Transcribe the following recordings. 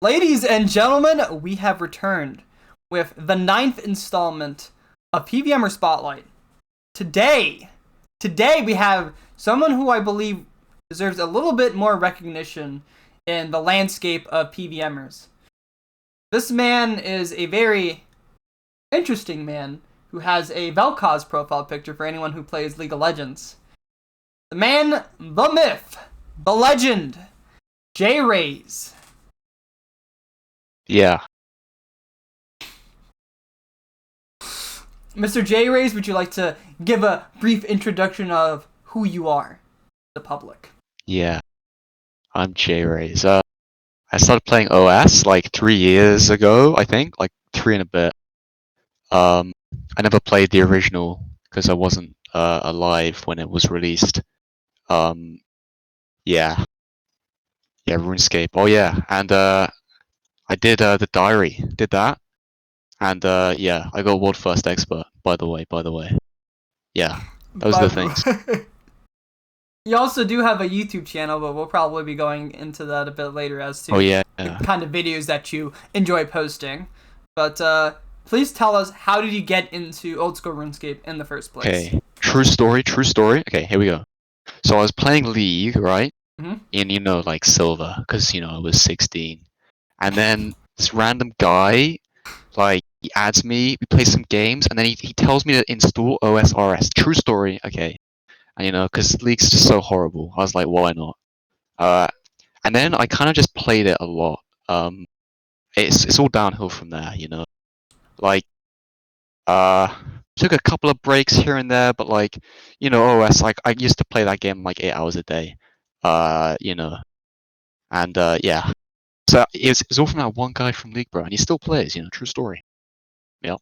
Ladies and gentlemen, we have returned with the 9th installment of PvMer Spotlight. Today we have someone who I believe deserves a little bit more recognition in the landscape of PvMers. This man is a very interesting man who has a Vel'Koz profile picture for anyone who plays League of Legends. The man, the myth, the legend, Jraze. Yeah. Mr. Jraze, would you like to give a brief introduction of who you are to the public? Yeah. I'm Jraze. I started playing OS like 3 years ago, I think, like 3 and a bit. I never played the original because I wasn't alive when it was released. Yeah. Yeah, RuneScape. Oh yeah, and I did the diary. Did that. And yeah, I got world first expert, by the way. Yeah. Those are the things. You also do have a YouTube channel, but we'll probably be going into that a bit later as to the kind of videos that you enjoy posting. But please tell us, how did you get into old school RuneScape in the first place? Okay, true story. Okay, here we go. So I was playing League, right? In, like silver, because, I was 16. And then this random guy, like, he adds me, we play some games, and then he tells me to install OSRS. True story, okay. And, because League's just so horrible. I was like, why not? And then I kind of just played it a lot. It's all downhill from there, Like, took a couple of breaks here and there, but like, OS, like, I used to play that game like 8 hours a day. And yeah. So it's all from that one guy from League, bro, and he still plays, true story. Yep.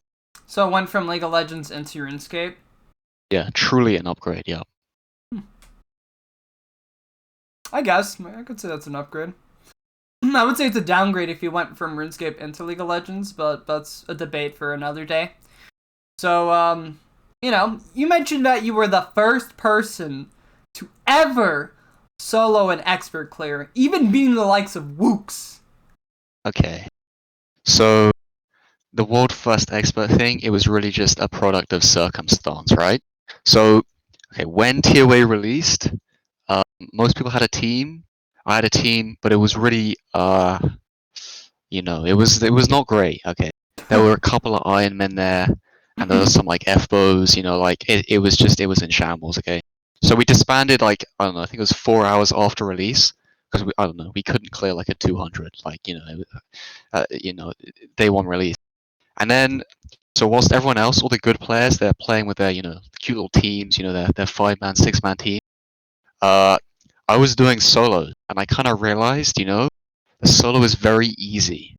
So it went from League of Legends into RuneScape? Yeah, truly an upgrade, yeah. I guess. I could say that's an upgrade. I would say it's a downgrade if you went from RuneScape into League of Legends, but that's a debate for another day. So, you mentioned that you were the first person to ever solo an expert clear, even beating the likes of Wooks. Okay. So, the world first expert thing, it was really just a product of circumstance, right? So, okay, when ToA released, most people had a team. I had a team, but it was really, it was not great. Okay, there were a couple of Iron Men there, and there was some like F-bows. It was in shambles. Okay, so we disbanded like, I don't know, I think it was 4 hours after release because we couldn't clear like a 200. Day one release, and then. So whilst everyone else, all the good players, they're playing with their, cute little teams, their 5-man, 6-man team. I was doing solo, and I kind of realized, the solo is very easy.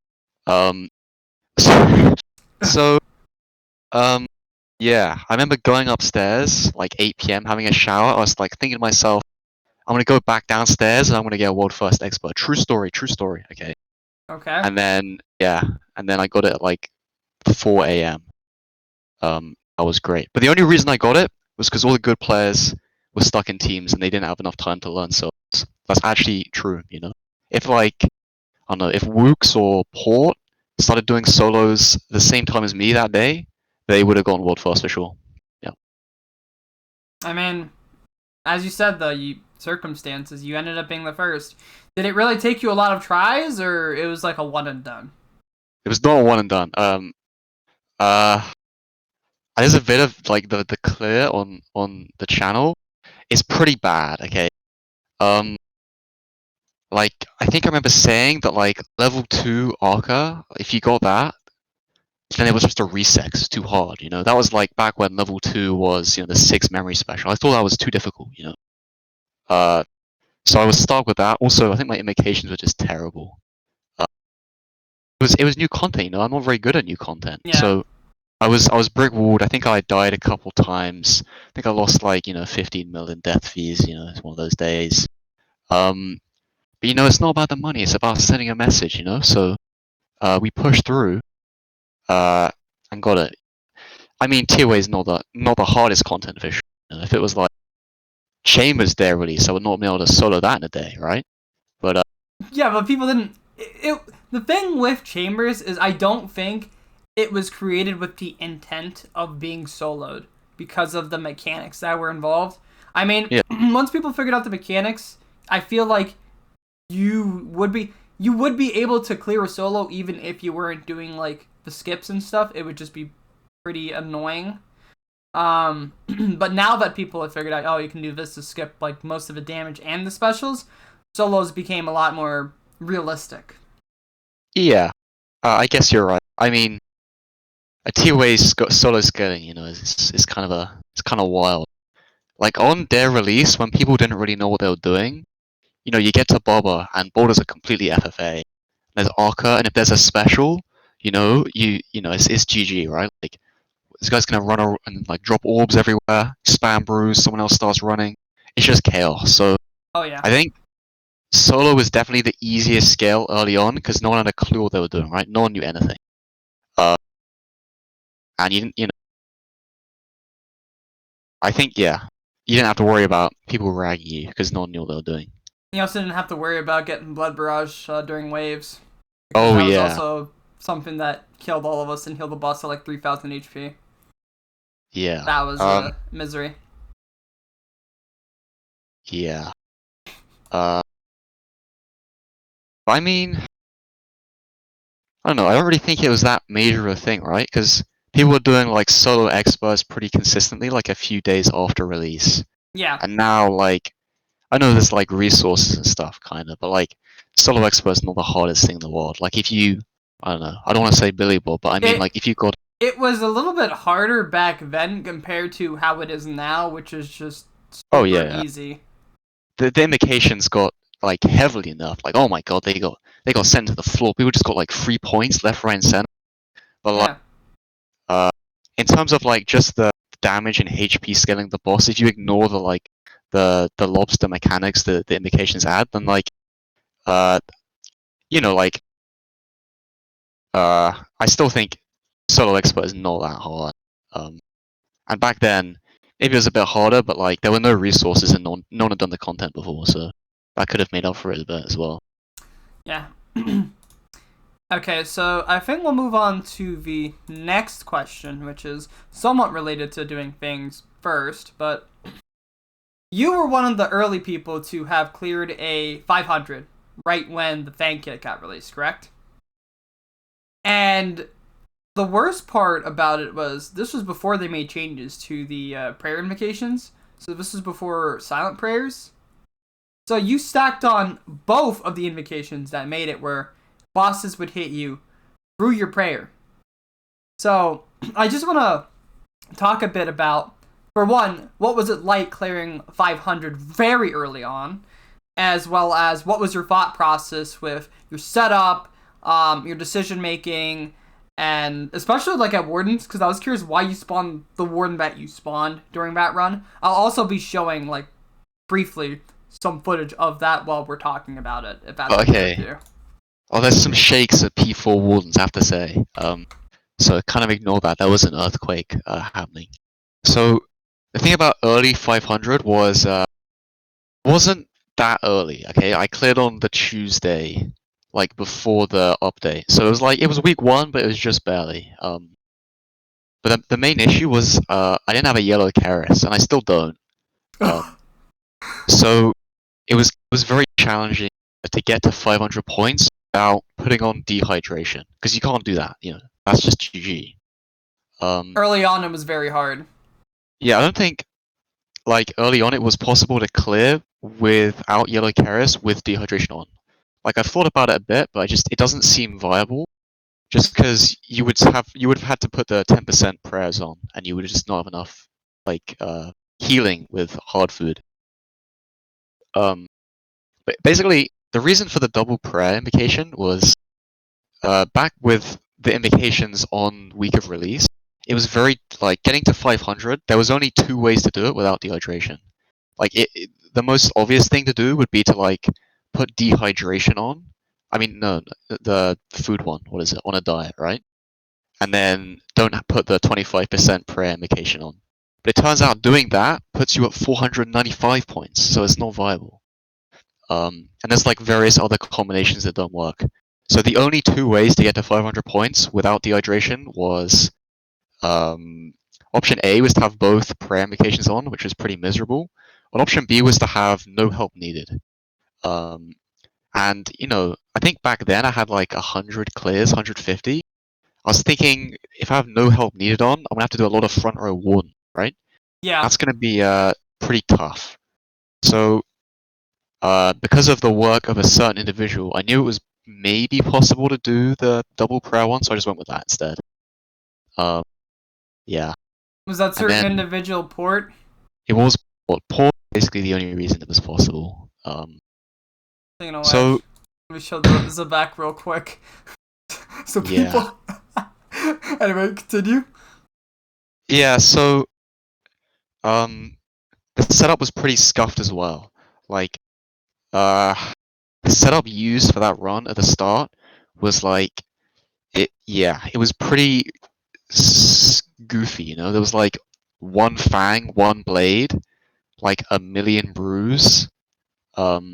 So, yeah, I remember going upstairs, like 8 p.m., having a shower. I was like thinking to myself, I'm gonna go back downstairs and I'm gonna get a world first expert. True story. Okay. Okay. And then I got it at like 4 a.m. That was great. But the only reason I got it was because all the good players were stuck in teams and they didn't have enough time to learn. So that's actually true, If like, I don't know, if Wooks or Port started doing solos the same time as me that day, they would have gone world first for sure. Yeah. I mean, as you said though, circumstances, you ended up being the first. Did it really take you a lot of tries, or it was like a one and done? It was not a one and done. There's a bit of like the clear on the channel. It's pretty bad, okay. Like I think I remember saying that like level 2 Arca, if you got that, then it was just a reset. It's too hard, That was like back when level 2 was, the 6 memory special. I thought that was too difficult, So I was stuck with that. Also, I think my invocations were just terrible. It was new content, I'm not very good at new content. Yeah. So I was brick walled. I think I died a couple times. I think I lost like 15 million death fees. It's one of those days. But it's not about the money. It's about sending a message. So we pushed through and got it. I mean, ToA is not the hardest content for sure. If it was like Chambers Day release, I would not be able to solo that in a day, right? But yeah, but people didn't The thing with Chambers is I don't think it was created with the intent of being soloed because of the mechanics that were involved. I mean, Yeah. once people figured out the mechanics, I feel like you would be able to clear a solo even if you weren't doing like the skips and stuff. It would just be pretty annoying. But now that people have figured out, oh, you can do this to skip like most of the damage and the specials, solos became a lot more realistic. Yeah, I guess you're right. I mean, a ToA solo scaling, is kind of wild. Like on their release, when people didn't really know what they were doing, you get to Bobber and borders are completely FFA. There's Arca, and if there's a special, it's GG, right? Like this guy's gonna run and like drop orbs everywhere, spam brews, someone else starts running. It's just chaos. So Oh yeah. I think solo was definitely the easiest scale early on because no one had a clue what they were doing, right? No one knew anything. And you didn't, I think, yeah, you didn't have to worry about people ragging you because no one knew what they were doing. You also didn't have to worry about getting Blood Barrage during waves. Oh, that was yeah. also something that killed all of us and healed the boss to like 3,000 HP. Yeah. That was misery. Yeah. I mean, I don't know. I don't really think it was that major a thing, right? Because people were doing like solo experts pretty consistently, like a few days after release. Yeah. And now, like, I know there's like resources and stuff, kind of, but like solo experts not the hardest thing in the world. Like if you, I don't know, I don't want to say Billy Bob, but I mean like if you got. It was a little bit harder back then compared to how it is now, which is just super easy. The invocations got like heavily enough. Like oh my god, they got sent to the floor. People just got like 3 points left, right, and center. But like, in terms of like just the damage and HP scaling the boss, if you ignore the like the lobster mechanics the invocations add, then like like I still think solo expert is not that hard. And back then maybe it was a bit harder, but like there were no resources and no one had done the content before, so that could have made up for it a bit as well. Yeah. Okay, so I think we'll move on to the next question, which is somewhat related to doing things first, but you were one of the early people to have cleared a 500 right when the Fang Kit got released, correct? And the worst part about it was this was before they made changes to the prayer invocations, so this was before silent prayers. So you stacked on both of the invocations that made it where bosses would hit you through your prayer. So I just want to talk a bit about, for one, what was it like clearing 500 very early on, as well as what was your thought process with your setup, your decision making, and especially like at Wardens, because I was curious why you spawned the Warden that you spawned during that run. I'll also be showing like briefly some footage of that while we're talking about it, if that's okay with you. Oh, there's some shakes at P4 Wardens, I have to say. So kind of ignore that. There was an earthquake happening. So the thing about early 500 was wasn't that early. Okay, I cleared on the Tuesday, like before the update. So it was week 1, but it was just barely. But the main issue was I didn't have a yellow Keris, and I still don't. So it was very challenging to get to 500 points without putting on dehydration, because you can't do that. That's just GG. Early on, it was very hard. Yeah, I don't think like early on it was possible to clear without yellow Keris with dehydration on. Like I've thought about it a bit, but it doesn't seem viable. Just because you would have had to put the 10% prayers on, and you would just not have enough like healing with hard food. But basically, the reason for the double prayer invocation was back with the invocations on week of release. It was very like getting to 500. There was only 2 ways to do it without dehydration. Like the most obvious thing to do would be to like put dehydration on. I mean, no, the food one. What is it? On a diet, right? And then don't put the 25% prayer invocation on. But it turns out doing that puts you at 495 points, so it's not viable. And there's like various other combinations that don't work. So the only two ways to get to 500 points without dehydration was option A was to have both prayer invocations on, which was pretty miserable. And option B was to have no help needed. And I think back then I had like 100 clears, 150. I was thinking if I have no help needed on, I'm gonna have to do a lot of front row warden, right? Yeah. That's gonna be pretty tough. So because of the work of a certain individual, I knew it was maybe possible to do the double prayer one, so I just went with that instead. Yeah. Was that certain individual port? It was port. Basically, the only reason it was possible. So let me show the back real quick, so people. Yeah. Anyway, continue. Yeah. So the setup was pretty scuffed as well. Like the setup used for that run at the start was like it was pretty goofy, there was like one fang, one blade, like a million brews. I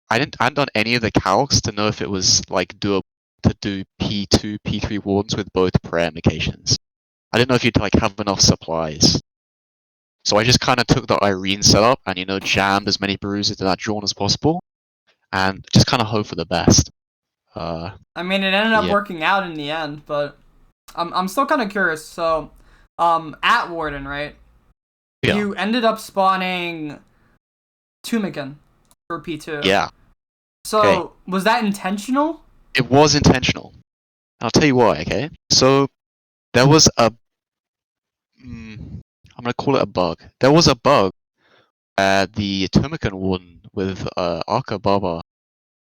hadn't done any of the calcs to know if it was like doable to do P2, P3 wardens with both prayer invocations. I didn't know if you'd like have enough supplies. So I just kind of took the Irene setup and jammed as many brews into that drawn as possible, and just kind of hope for the best. I mean, it ended up working out in the end, but I'm still kind of curious. So, at Warden, right? Yeah. You ended up spawning Tumigan for P2. Yeah. So, was that intentional? It was intentional. I'll tell you why, okay? So, there was a... I'm going to call it a bug. There was a bug where the Tumigan Warden with Arca Baba,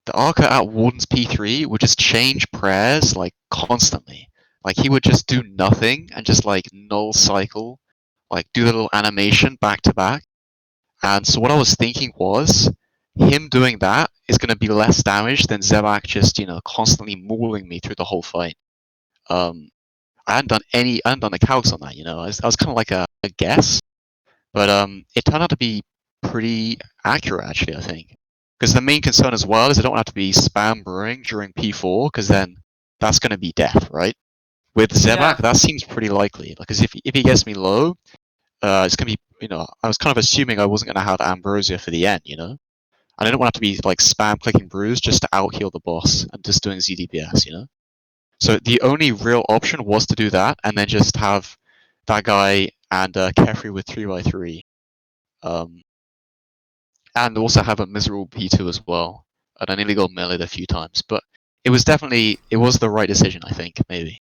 the Arca at Warden's P3 would just change prayers, like, constantly. Like, he would just do nothing and just, like, null cycle, like, do the little animation back to back. And so what I was thinking was, him doing that is going to be less damage than Zebak just, constantly mauling me through the whole fight. I hadn't done the calcs on that, I was kind of like a guess. But it turned out to be pretty accurate, actually, I think. Because the main concern as well is I don't have to be spam brewing during P4, because then that's going to be death, right? With Zebak, that seems pretty likely. Because if he gets me low, it's going to be, I was kind of assuming I wasn't going to have Ambrosia for the end, And I didn't want to have to be like spam clicking brews just to out heal the boss and just doing ZDPS, So the only real option was to do that and then just have that guy and Kefri with 3x3. And also have a miserable P2 as well. And I nearly got meleeed a few times. But it was the right decision, I think, maybe.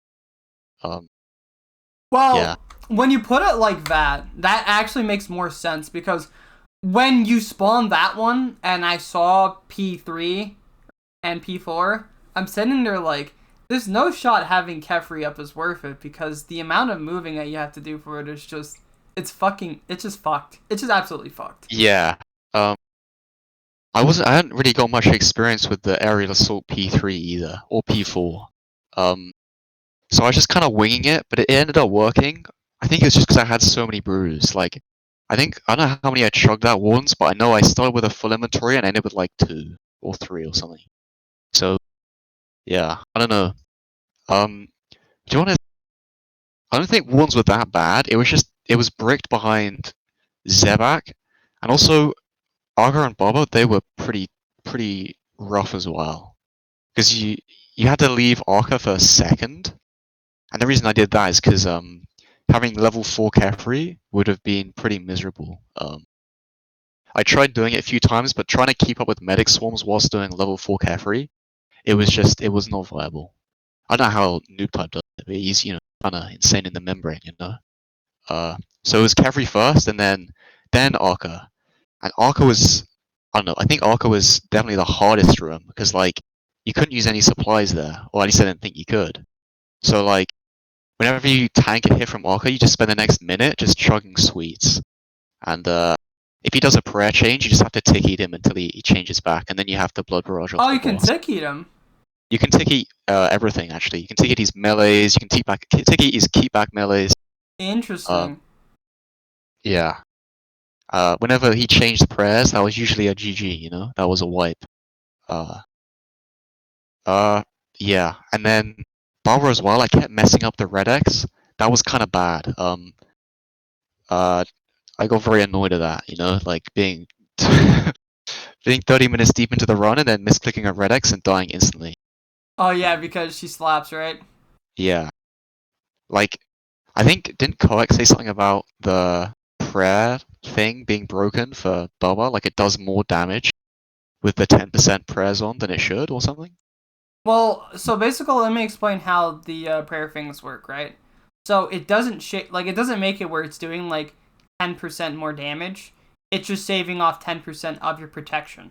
When you put it like that, that actually makes more sense because when you spawn that one and I saw P3 and P4, I'm sitting there like, there's no shot having Kefri up is worth it because the amount of moving that you have to do for it is just, it's just fucked. It's just absolutely fucked. Yeah. I hadn't really got much experience with the aerial assault P3 either, or P4. So I was just kind of winging it, but it ended up working. I think it's just because I had so many brews. Like, I don't know how many I chugged out once, but I know I started with a full inventory and ended with like 2 or 3 or something. So, yeah, I don't know. Do you want to? I don't think ones were that bad. It was bricked behind Zebak, and also Arga and Bobo. They were pretty rough as well, because you had to leave Arca for a second, and the reason I did that is because having level 4 Kefri would have been pretty miserable. I tried doing it a few times, but trying to keep up with medic swarms whilst doing level 4 Kefri, it was not viable. I don't know how Noob Type does it, but he's, kind of insane in the membrane, So it was Kefri first, and then Arca. And Arca was, I don't know, I think Arca was definitely the hardest room, because, like, you couldn't use any supplies there, or at least I didn't think you could. So, like, whenever you tank a hit from Arca, you just spend the next minute just chugging sweets. And if he does a prayer change, you just have to tick eat him until he changes back, and then you have to blood barrage off the you can boss. tick eat him? You can tick eat everything, actually. You can tick eat his melees, you can tick eat his keepback melees. Interesting. Yeah. Whenever he changed prayers, that was usually a GG, That was a wipe. Yeah, and then Barbara as well. I kept messing up the red X. That was kind of bad. I got very annoyed at that. You know, like being being 30 minutes deep into the run and then misclicking a red X and dying instantly. Oh yeah, because she slaps, right? Yeah, like I think didn't Koek say something about the prayer thing being broken for Bubba? Like it does more damage with the 10% prayers on than it should, or something. Well, so basically, let me explain how the prayer things work, right? So it doesn't it doesn't make it where it's doing like 10% more damage. It's just saving off 10% of your protection.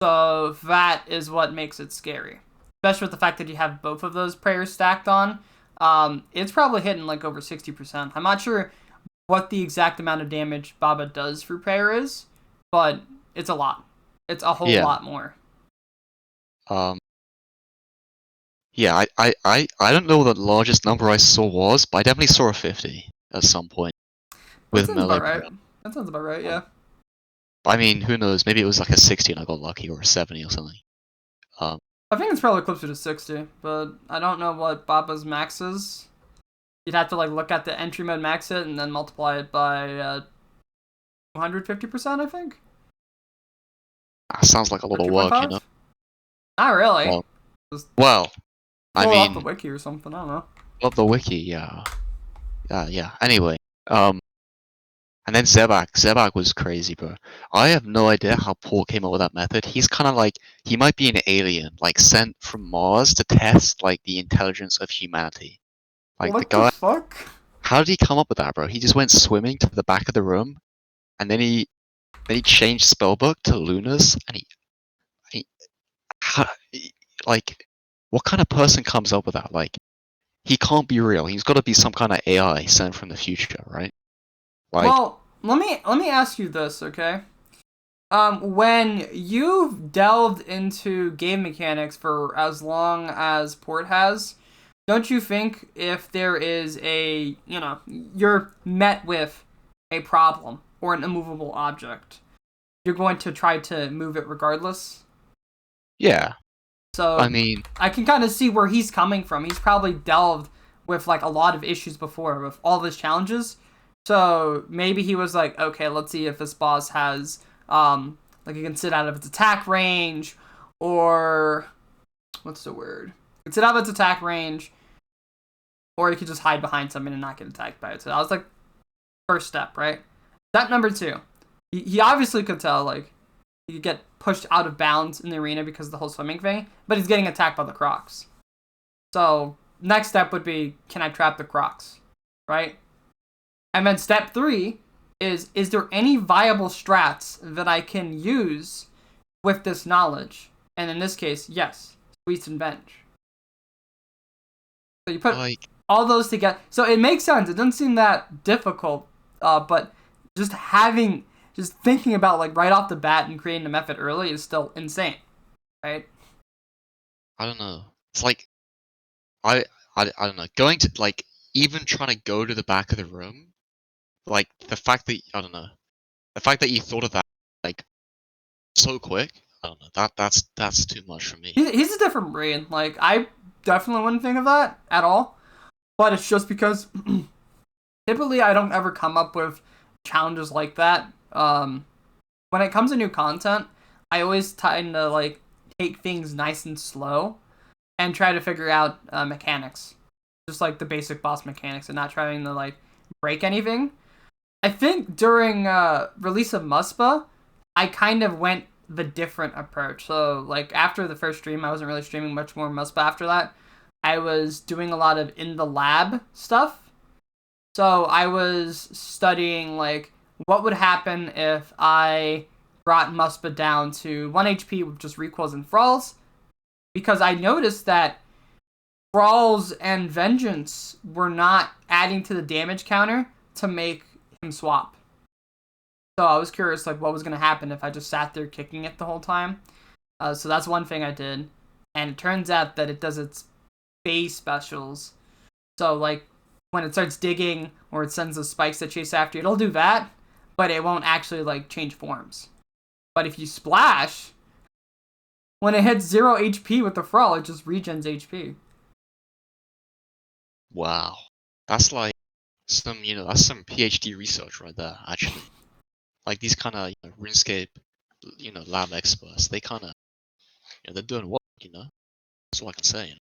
So that is what makes it scary, especially with the fact that you have both of those prayers stacked on. It's probably hitting like over 60%. I'm not sure what the exact amount of damage Baba does for prayer is, but it's a lot. It's a whole Yeah. lot more. Um. Yeah. I don't know what the largest number I saw was, but I definitely saw a 50 at some point That with sounds about melee right. prayer. That sounds about right, yeah. I mean, who knows? Maybe it was like a 60 and I got lucky, or a 70 or something. Um. I think it's probably closer to 60, but I don't know what Baba's max is. You'd have to like look at the entry mode max it and then multiply it by 250%, I think. That sounds like a Or lot of work, you know. 2.5? Not really. Well, Just well, I pull it off the mean, wiki or something, I don't know. love the wiki, yeah. Yeah. Anyway, and then Zebak was crazy, bro. I have no idea how Paul came up with that method. He's kind of like, he might be an alien, like sent from Mars to test like the intelligence of humanity. Like the What the guy, fuck? how did he come up with that, bro? He just went swimming to the back of the room, and then he changed spellbook to Luna's, and he how, like, what kind of person comes up with that? Like, he can't be real. He's got to be some kind of AI sent from the future, right? Like, Well, let me ask you this, okay? When you've delved into game mechanics for as long as Port has, don't you think if there is you're met with a problem or an immovable object, you're going to try to move it regardless? yeah. I So mean, I can kind of see where he's coming from. He's probably delved with like a lot of issues before with all of his challenges. So maybe he was like, okay, let's see if this boss has like it can sit out of its attack range, or what's the word? It can sit out of its attack range, or it could just hide behind something and not get attacked by it. So that was like first step, right? Step number two. He obviously could tell like he could get pushed out of bounds in the arena because of the whole swimming thing, but he's getting attacked by the Crocs. So next step would be, can I trap the Crocs, right? And then step three is there any viable strats that I can use with this knowledge? And in this case, yes, Sweets and Bench. So you put like, all those together. So it makes sense. It doesn't seem that difficult, but just thinking about like right off the bat and creating a method early is still insane, right? I don't know. It's like, I, I don't know. Going to, like, even trying to go to the back of the room, like, the fact that, I don't know. The fact that you thought of that, like, so quick, I don't know. That's too much for me. He's a different breed. Like I definitely wouldn't think of that at all. But it's just because typically I don't ever come up with challenges like that. When it comes to new content, I always tend to like take things nice and slow and try to figure out mechanics, just like the basic boss mechanics, and not trying to like break anything. I think during release of Muspah, I kind of went the different approach. So like after the first stream, I wasn't really streaming much more Muspah after that. I was doing a lot of in the lab stuff. So I was studying like what would happen if I brought Muspah down to 1 HP with just recoils and thralls, because I noticed that thralls and vengeance were not adding to the damage counter to make him swap. So I was curious like what was gonna happen if I just sat there kicking it the whole time. So that's one thing I did, and it turns out that it does its base specials. So like when it starts digging or it sends those spikes that chase after you, it'll do that, but it won't actually like change forms. But if you splash, when it hits 0 HP with the Thrall, it just regens HP. Wow. That's like some, that's some PhD research right there, actually. Like these kind of RuneScape, lab experts, they kind of, they're doing work, That's all I can say.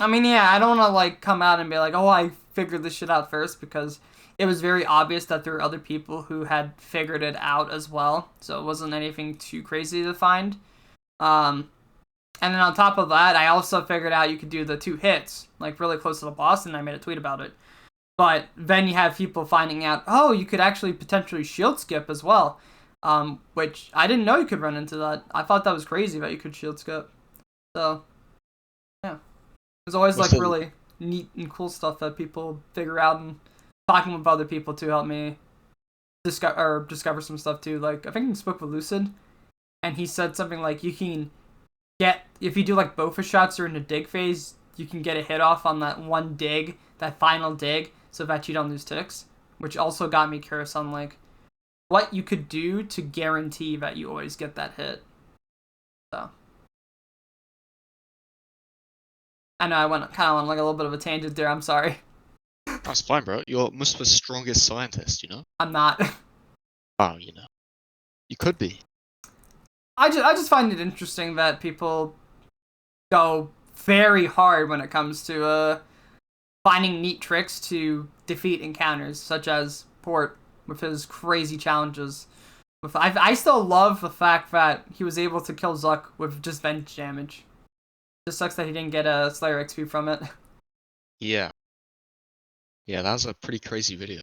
I mean, yeah, I don't want to, like, come out and be like, oh, I figured this shit out first, because it was very obvious that there were other people who had figured it out as well, so it wasn't anything too crazy to find. And then on top of that, I also figured out you could do the 2 hits, like, really close to the boss, and I made a tweet about it. But then you have people finding out, oh, you could actually potentially shield skip as well, which I didn't know you could run into that. I thought that was crazy that you could shield skip. So, yeah. There's always, like, really neat and cool stuff that people figure out, and talking with other people to help me discover some stuff too. Like, I think I spoke with Lucid, and he said something like you can get, if you do like bofa shots during the dig phase, you can get a hit off on that one dig, that final dig, so that you don't lose ticks, which also got me curious on like what you could do to guarantee that you always get that hit. So I know I went kind of on like a little bit of a tangent there. I'm sorry. That's fine, bro. You're Muspah's strongest scientist, I'm not. Oh, you could be. I just find it interesting that people go very hard when it comes to finding neat tricks to defeat encounters, such as Port with his crazy challenges. I still love the fact that he was able to kill Zuck with just venge damage. Just sucks that he didn't get a Slayer XP from it. Yeah. Yeah, that was a pretty crazy video.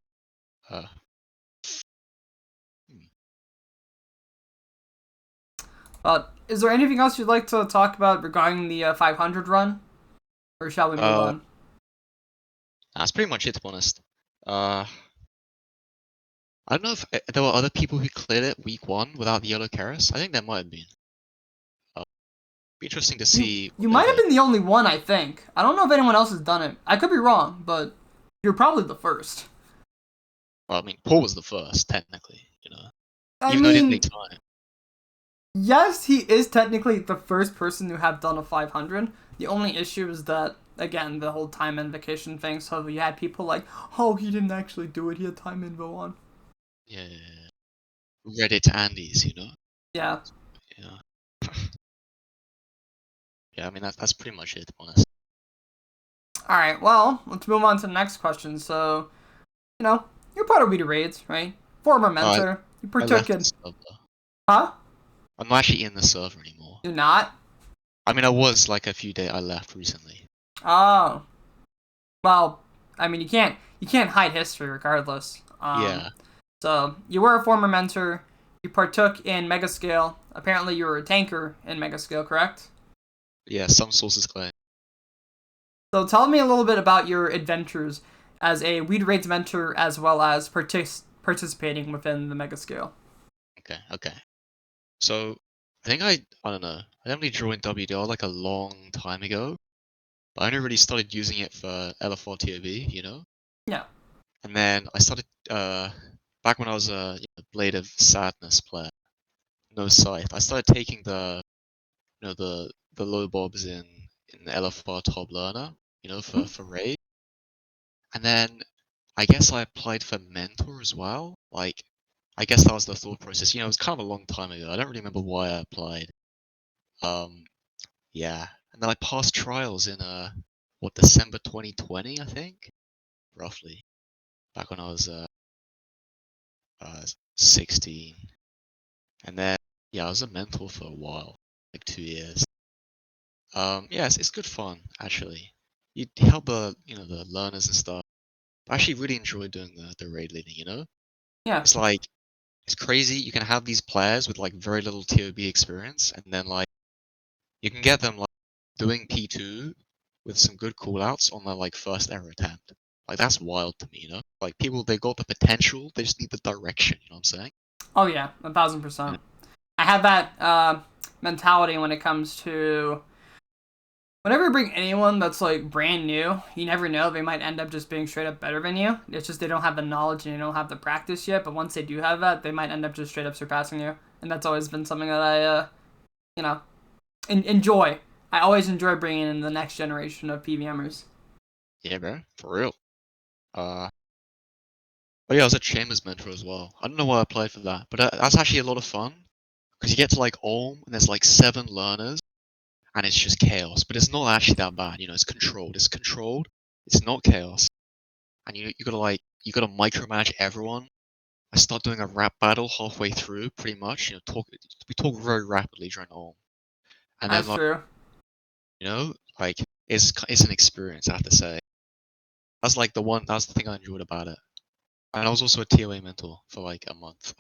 Is there anything else you'd like to talk about regarding the 500 run? Or shall we move on? That's pretty much it, to be honest. I don't know if there were other people who cleared it week 1 without the yellow Keris. I think there might have been. Be interesting to see. You might have been the only one, I think. I don't know if anyone else has done it. I could be wrong, but you're probably the first. Well, I mean, Paul was the first, technically, Even though it didn't take time. Yes, he is technically the first person to have done a 500. The only issue is that, again, the whole time invocation thing, so you had people like, oh, he didn't actually do it, he had time invo on. Yeah. Reddit Andes, Yeah. Yeah. Yeah, I mean, that's pretty much it, to be honest. Alright, well, let's move on to the next question. So, you're part of Jraze, right? Former mentor. You partook in... Huh? I'm not actually in the server anymore. You're not? I mean, I was like a few days. I left recently. Oh. Well, I mean, you can't hide history regardless. Yeah. So, you were a former mentor. You partook in Megascale. Apparently, you were a tanker in Megascale, correct? Yeah, some sources claim. So, tell me a little bit about your adventures as a Jraze mentor, as well as participating within the Megascale. Okay. So, I think I don't know. I definitely joined WDR like a long time ago. But I only really started using it for LFR TOB, Yeah. And then I started, back when I was a Blade of Sadness player, no scythe, I started taking the low bobs in the LFR top learner, for raid. And then I guess I applied for mentor as well. Like, I guess that was the thought process. It was kind of a long time ago. I don't really remember why I applied. Yeah. And then I passed trials in December 2020, I think, roughly. Back when I was 16. And then I was a mentor for a while, like 2 years. Yeah, it's good fun actually. You help the learners and stuff. I actually really enjoy doing the raid leading. Yeah. It's like, it's crazy. You can have these players with like very little TOB experience, and then like you can get them like doing P2 with some good callouts on their like first ever attempt. Like, that's wild to me, Like, people, they got the potential, they just need the direction, you know what I'm saying? Oh yeah, 1000%. I have that mentality when it comes to whenever you bring anyone that's like brand new, you never know, they might end up just being straight up better than you. It's just they don't have the knowledge and they don't have the practice yet, but once they do have that, they might end up just straight up surpassing you. And that's always been something that I enjoy. I always enjoy bringing in the next generation of PvMers. Yeah, bro, for real. Oh yeah, I was a Chambers mentor as well. I don't know why I applied for that, but that's actually a lot of fun because you get to like Ulm and there's like 7 learners and it's just chaos. But it's not actually that bad, you know. It's controlled. It's controlled. It's not chaos. And you gotta micromanage everyone. I start doing a rap battle halfway through, pretty much. You know, we talk very rapidly during Ulm, and then That's like true. you know, like it's an experience. I have to say. That's the thing I enjoyed about it. And I was also a ToA mentor for like a month.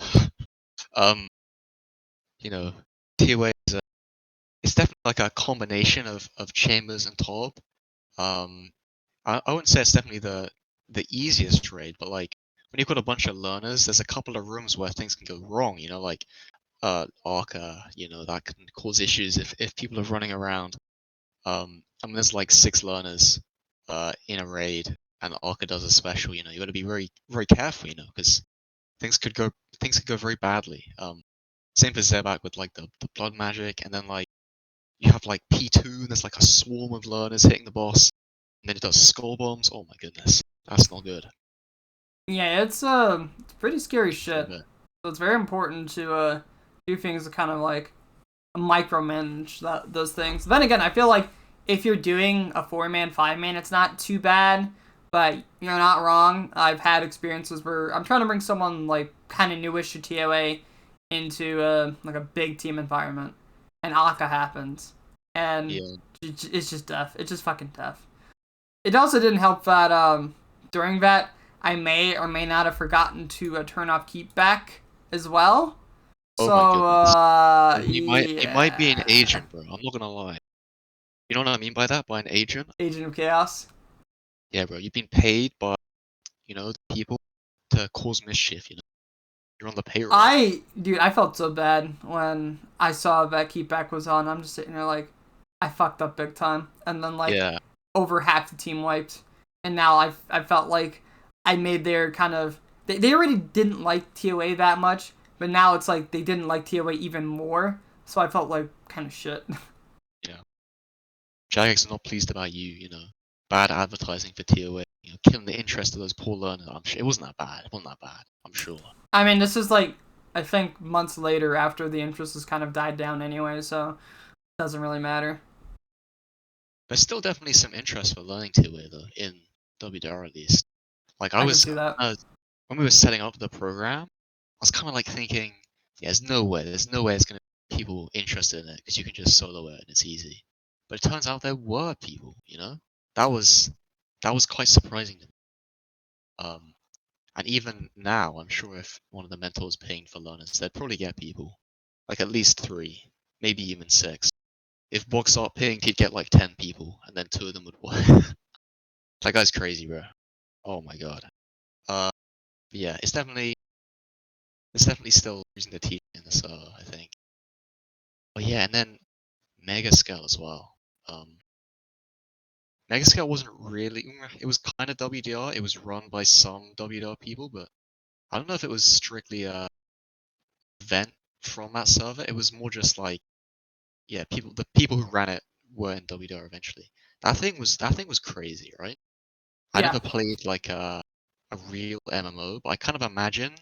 um, you know, ToA is it's definitely like a combination of Chambers and Top. Um, I wouldn't say it's definitely the easiest trade, but like when you've got a bunch of learners, there's a couple of rooms where things can go wrong. You know, like Arca, you know, that can cause issues if people are running around. I mean, there's like 6 learners in a raid, and Arca does a special. You know, you got to be very very careful. You know, because things could go very badly. Same for Zebak with like the blood magic, and then like you have like P2, and there's like a swarm of learners hitting the boss, and then it does skull bombs. Oh my goodness, that's not good. Yeah, it's pretty scary shit. But So it's very important to do things to kind of like micromanage those things. Then again, I feel like if you're doing a 4-man, 5-man, it's not too bad. But you're not wrong. I've had experiences where I'm trying to bring someone like kind of newish to ToA into like a big team environment, and Aka happens, and yeah, it's just tough. It's just fucking tough. It also didn't help that during that I may or may not have forgotten to turn off keep back as well. oh So my goodness. He might be an yeah, agent, bro. I'm not gonna lie. You know what I mean by that? By an agent? Agent of Chaos. Yeah, bro. You've been paid by the people to cause mischief. You know, you're on the payroll. Dude, I felt so bad when I saw that keep back was on. I'm just sitting there like, I fucked up big time, and then like Yeah, over half the team wiped, and now I felt like I made their kind of they already didn't like ToA that much, but now it's like they didn't like ToA even more. So I felt like kind of shit. yeah. Jagex is not pleased about you. You know, bad advertising for TOA. You know, killing the interest of those poor learners. I'm sure it wasn't that bad. It wasn't that bad. I'm sure. I mean, this is like I think months later after the interest has kind of died down anyway, so it doesn't really matter. There's still definitely some interest for learning TOA though in WDR at least. Like I I can was see that. when we were setting up the program, I was kind of like thinking, yeah, there's no way it's gonna be people interested in it because you can just solo it and it's easy. But it turns out there were people. You know, that was that was quite surprising to me. And even now, I'm sure if one of the mentors paying for learners, they'd probably get people, like at least 3, maybe even 6. If Box Art pinged, he'd get like 10 people, and then 2 of them would work. That guy's crazy, bro. Oh my god. Uh, but yeah, it's definitely still using the teach in the server, I think. But yeah, and then Megascale as well. Um, Megascale wasn't really, it was kind of WDR. It was run by some WDR people, but I don't know if it was strictly a event from that server. It was more just like, yeah, the people who ran it were in WDR eventually. That thing was crazy, right? I Yeah, never played like a real MMO, but I kind of imagine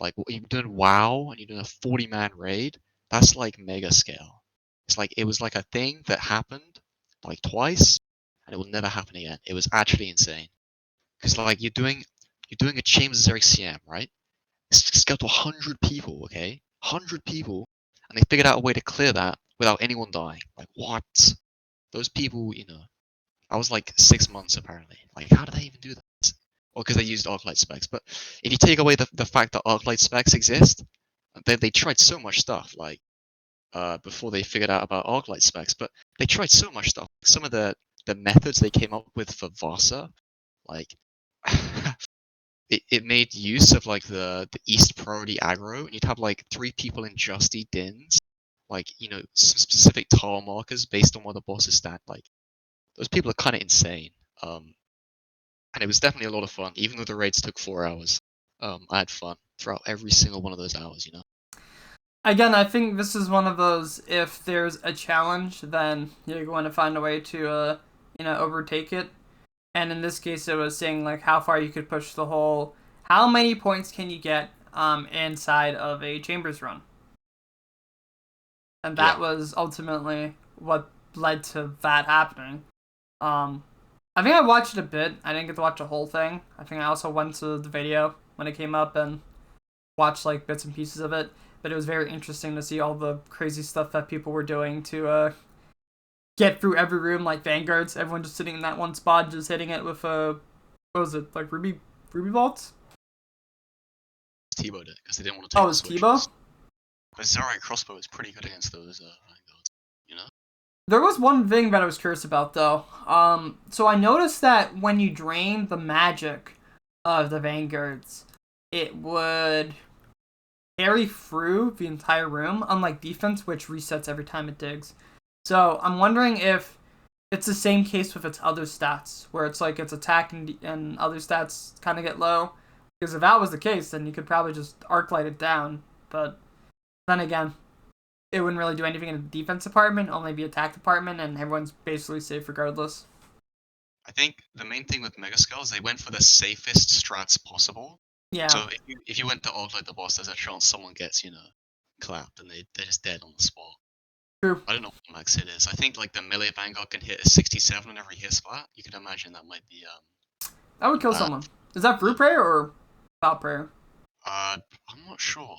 like what you're doing WoW and you're doing a 40-man raid. That's like mega scale. It's like it was like a thing that happened like twice, and it will never happen again. It was actually insane because like you're doing a Chambers CM, right? It's got to 100 people, okay? 100 people, and they figured out a way to clear that without anyone dying. Like what? Those people, I was like 6 months apparently. Like how did they even do that? Well, because they used Arclight specs. But if you take away the fact that Arclight specs exist, they tried so much stuff like before they figured out about Arclight specs. But they tried so much stuff. Some of the methods they came up with for Vasa, like it made use of like the East priority aggro, and you'd have like 3 people in Justy Dins, like some specific tile markers based on what the bosses stand. Like those people are kind of insane. And it was definitely a lot of fun, even though the raids took 4 hours. I had fun throughout every single one of those hours. Again, I think this is one of those, if there's a challenge, then you're going to find a way to, overtake it. And in this case, it was saying, like, how far you could push the hole. How many points can you get inside of a Chambers run? And that was ultimately what led to that happening. I think I watched it a bit. I didn't get to watch the whole thing. I think I also went to the video when it came up and watched, like, bits and pieces of it. But it was very interesting to see all the crazy stuff that people were doing to get through every room, like Vanguards. Everyone just sitting in that one spot, just hitting it with what was it, like Ruby Vaults? T-bowed it because they didn't want to take it was T-bow? But Zarya crossbow is pretty good against those Vanguards, you know? There was one thing that I was curious about, though. So I noticed that when you drain the magic of the Vanguards, it would carry through the entire room, unlike defense, which resets every time it digs. So I'm wondering if it's the same case with its other stats, where it's like its attack and other stats kind of get low. Because if that was the case, then you could probably just arc light it down. But then again, it wouldn't really do anything in the defense department, only the attack department, and everyone's basically safe regardless. I think the main thing with Megascale is they went for the safest strats possible. Yeah. So if you went to arc light the boss, there's a chance someone gets, clapped and they're just dead on the spot. True. I don't know what max hit is. I think like the melee Vanguard can hit a 67 on every hit spot. You could imagine that might be that would kill someone. Is that through prayer or without prayer? I'm not sure.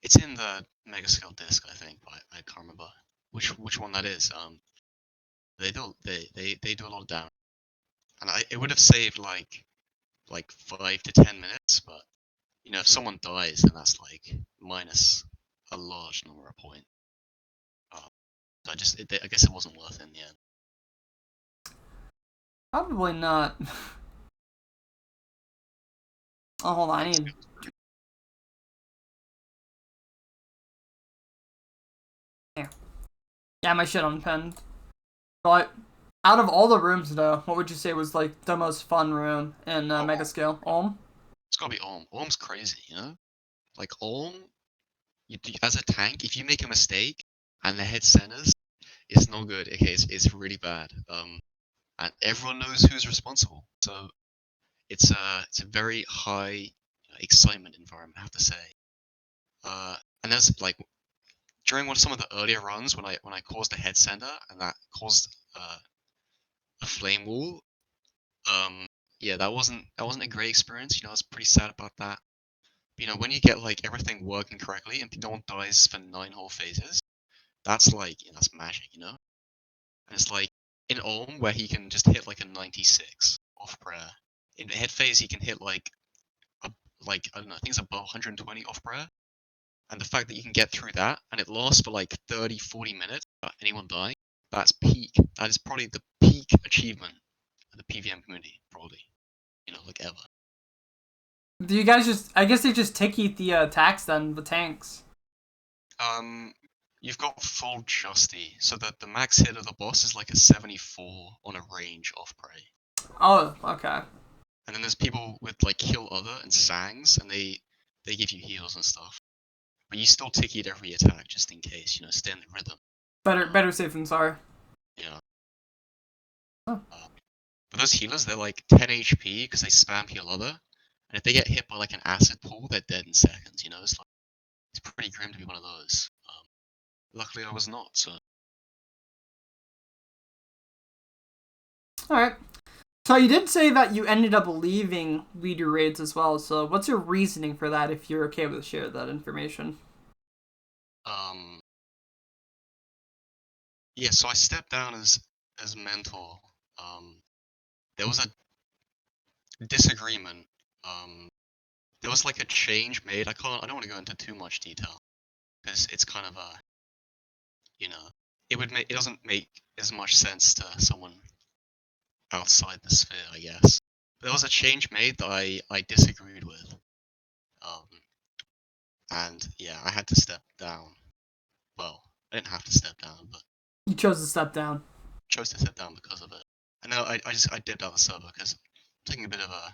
It's in the Megascale disc, I think, but I can't remember which one that is. They do a lot of damage, and it would have saved like 5 to 10 minutes, but if someone dies, then that's like minus a large number of points. So I guess it wasn't worth it in the end. Probably not. Oh, hold on, I need. Yeah, my shit unpinned. But out of all the rooms, though, what would you say was like the most fun room in Megascale? Olm? It's gotta be Olm. Olm's crazy, Like Olm, as a tank, if you make a mistake and the head centers, it's no good. Okay, it's really bad. And everyone knows who's responsible. So it's a very high excitement environment, I have to say. And that's like during some of the earlier runs when I caused a head center and that caused a flame wall. Yeah, that wasn't a great experience. I was pretty sad about that. When you get like everything working correctly and no one dies for 9 whole phases, that's like that's magic, And it's like in Olm where he can just hit like a 96 off prayer. In the head phase he can hit like I don't know, I think it's above 120 off prayer. And the fact that you can get through that and it lasts for like 30-40 minutes without anyone dying, that's peak. That is probably the peak achievement of the PvM community, probably. Like ever. Do you guys I guess they just tick-eat the attacks then, the tanks. You've got full Justy, so that the max hit of the boss is like a 74 on a range off prey. Oh, okay. And then there's people with like Kill Other and Sangs, and they give you heals and stuff. But you still tick-eat every attack just in case, stay in the rhythm. Better safe than sorry. Yeah. Huh. But those healers, they're like 10 HP because they spam Heal Other. And if they get hit by like an acid pool, they're dead in seconds, It's pretty grim to be one of those. Luckily I was not, so. Alright. So you did say that you ended up leaving leader raids as well, so what's your reasoning for that if you're okay with sharing that information? Yeah, so I stepped down as mentor. There was a disagreement. There was like a change made. I don't want to go into too much detail because it's kind of it doesn't make as much sense to someone outside the sphere, I guess. But there was a change made that I disagreed with. And yeah, I had to step down. Well, I didn't have to step down, but you chose to step down. Chose to step down because of it. I know I dipped out the server because I'm taking a bit of a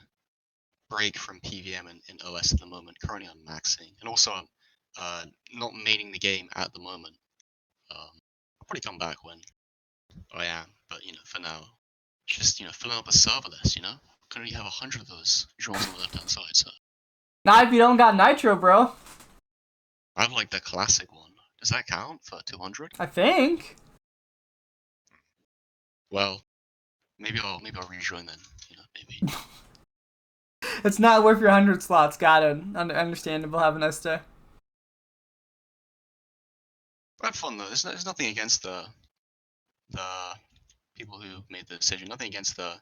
break from PvM and OS at the moment. Currently I'm maxing, and also not maining the game at the moment. I'll probably come back when I am, but for now, just filling up a server list. Can only have 100 of those drones on the left hand side. So not if you don't got nitro, bro. I have like the classic one. Does that count for 200? I think. Well, maybe I'll rejoin then. Maybe. It's not worth your 100 slots. Got it. Understandable. Have a nice day. I had fun though. There's nothing against the people who made the decision. Nothing against the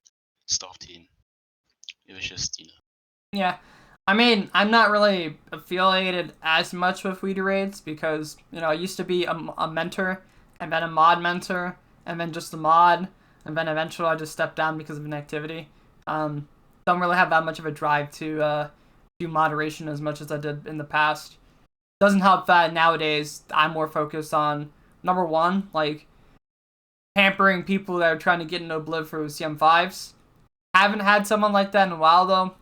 staff team. It was just Yeah. I mean, I'm not really affiliated as much with Jraze because, I used to be a mentor, and then a mod mentor, and then just a mod, and then eventually I just stepped down because of inactivity. Don't really have that much of a drive to do moderation as much as I did in the past. Doesn't help that nowadays I'm more focused on, number one, like, pampering people that are trying to get into Obliv for CM5s. Haven't had someone like that in a while, though.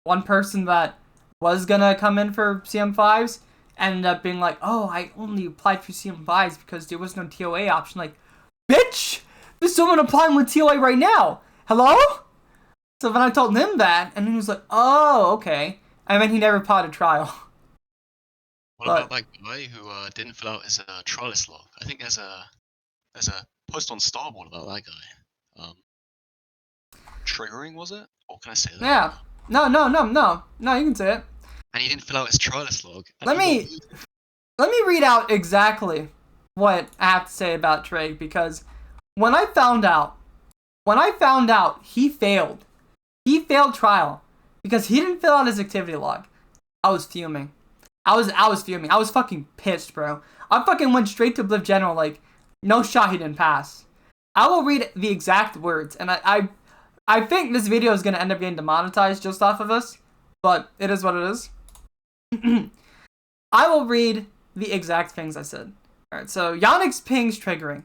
One person that was gonna come in for CM5s ended up being like, oh, I only applied for CM5s because there was no ToA option. Like, bitch! There's someone applying with ToA right now! Hello? So then I told him that, and he was like, oh, okay. And then he never applied a trial. What about that guy who didn't fill out his trialist log? I think there's a post on Starboard about that guy. Triggering, was it? Or can I say that? Yeah. No, you can say it. And he didn't fill out his trialist log. Let me read out exactly what I have to say about Trey, because when I found out he failed trial because he didn't fill out his activity log, I was fuming. I was fuming. I was fucking pissed, bro. I fucking went straight to Obliv General, like, no shot he didn't pass. I will read the exact words, and I think this video is going to end up getting demonetized just off of this, but it is what it is. I will read the exact things I said. Alright, so Yannick's ping's triggering.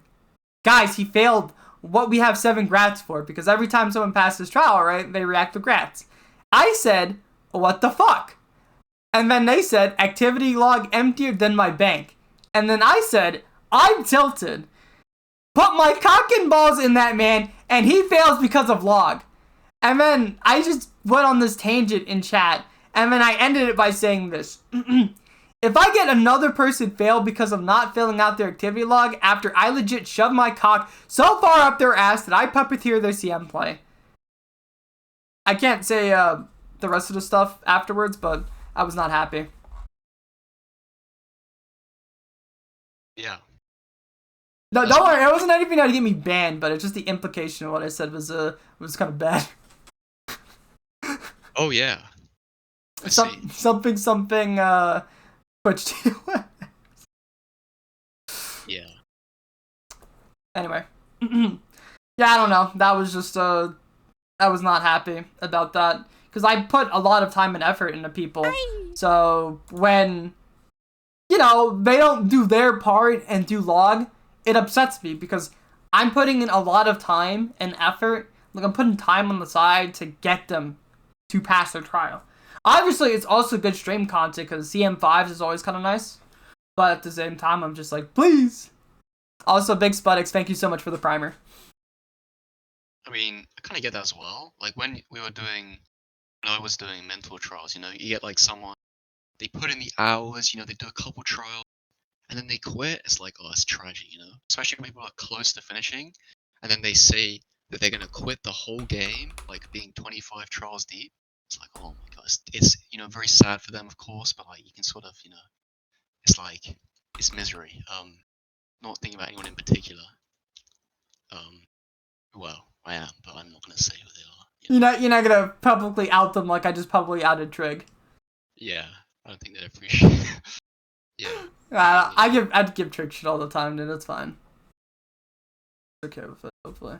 Guys, he failed what we have 7 grats for, because every time someone passes trial, right, they react to grats. I said, what the fuck? And then they said, activity log emptier than my bank. And then I said, I'm tilted. Put my cock and balls in that man, and he fails because of log. And then I just went on this tangent in chat, and then I ended it by saying this. If I get another person fail because of not filling out their activity log after I legit shove my cock so far up their ass that I puppeteer their CM play. I can't say the rest of the stuff afterwards, but I was not happy. Yeah. No, don't worry. It wasn't anything that would get me banned, but it's just the implication of what I said was kind of bad. Oh yeah. Something. Twitch TOS. Yeah. Anyway. Yeah, I don't know. That was just I was not happy about that because I put a lot of time and effort into people. So when they don't do their part and do log, it upsets me because I'm putting in a lot of time and effort. Like, I'm putting time on the side to get them to pass their trial. Obviously, it's also good stream content because CM5s is always kind of nice. But at the same time, I'm just like, please. Also, Big Spudix, thank you so much for the primer. I mean, I kind of get that as well. Like, when I was doing mentor trials, you get like someone, they put in the hours, they do a couple trials, and then they quit. It's like, oh, it's tragic, Especially when people are close to finishing, and then they say that they're gonna quit the whole game, like being 25 trials deep. It's like, oh my god, it's very sad for them, of course, but like you can sort of, it's like it's misery. Not thinking about anyone in particular. Well, I am, but I'm not gonna say who they are. You're not gonna publicly out them like I just publicly outed Trig. Yeah, I don't think they'd appreciate it. Yeah. I'd give Trig shit all the time, dude. It's fine. It's okay with it, hopefully.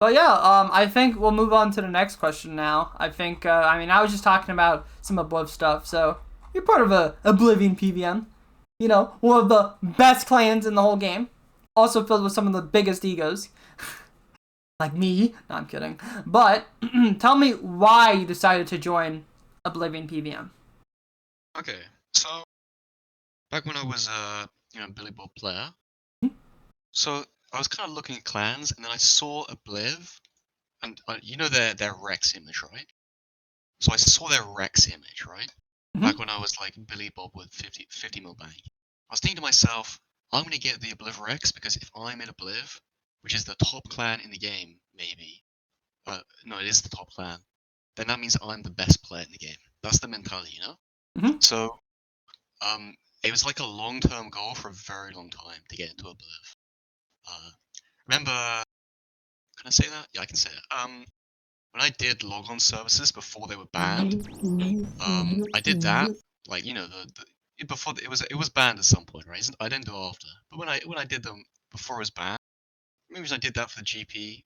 But yeah, I think we'll move on to the next question now. I think, I was just talking about some Obliv stuff, so you're part of a Oblivion PvM. One of the best clans in the whole game. Also filled with some of the biggest egos. Like me. No, I'm kidding. But, tell me why you decided to join Oblivion PvM. Okay, so back when I was Billy Bob player, so I was kind of looking at clans, and then I saw Obliv, and you know their Rex image, right? So I saw their Rex image, right? Back when I was like Billy Bob with 50 mil bank. I was thinking to myself, I'm gonna get the Obliv Rex because if I'm in Obliv, which is the top clan in the game, maybe. No, it is the top clan. Then that means I'm the best player in the game. That's the mentality, you know? So, it was like a long-term goal for a very long time to get into Obliv. Remember, can I say that? Yeah, I can say it. When I did logon services before they were banned, I did that, like, you know, before it was banned at some point, right? I didn't do it after. But when I did them before it was banned, maybe I did that for the GP,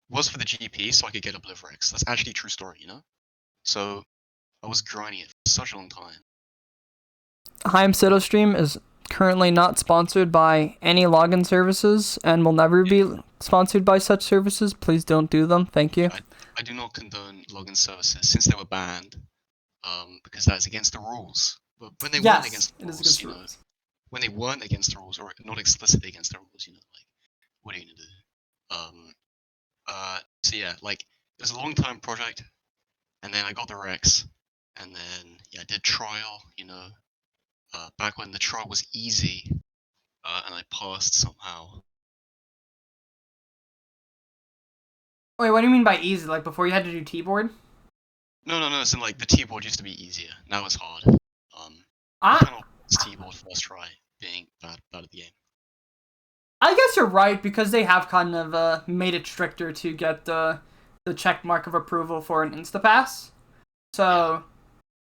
was for the GP so I could get Oblivrex. That's actually a true story, you know? So I was grinding it for such a long time. HiImSido stream is currently not sponsored by any login services and will never be sponsored by such services. Please don't do them. Thank you. I do not condone login services since they were banned, because that is against the rules. But when they weren't against the rules, you know, when they weren't against the rules or not explicitly against the rules, you know, like, what are you gonna do? So yeah, like, it was a long time project, and then I got the Rex, and then yeah, I did trial, you know, back when the trial was easy, and I passed somehow. Wait, what do you mean by easy? Like before you had to do T-board? No. So like the T-board used to be easier. Now it's hard. I kind of T-board first try, being bad at the game. I guess you're right because they have kind of made it stricter to get the check mark of approval for an InstaPass. So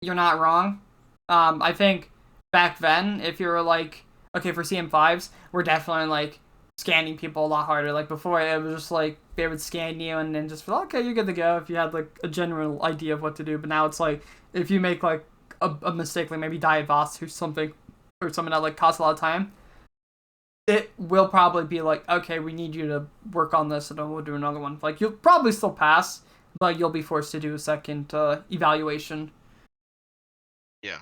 you're not wrong. I think back then, if you were like, okay, for CM5s, we're definitely like scanning people a lot harder. Like before, it was just like they would scan you and then just feel okay, you're good to go if you had like a general idea of what to do. But now it's like if you make like a mistake, like maybe die at boss or something that like costs a lot of time, it will probably be like, okay, we need you to work on this and then we'll do another one. Like you'll probably still pass, but you'll be forced to do a second evaluation. Yeah.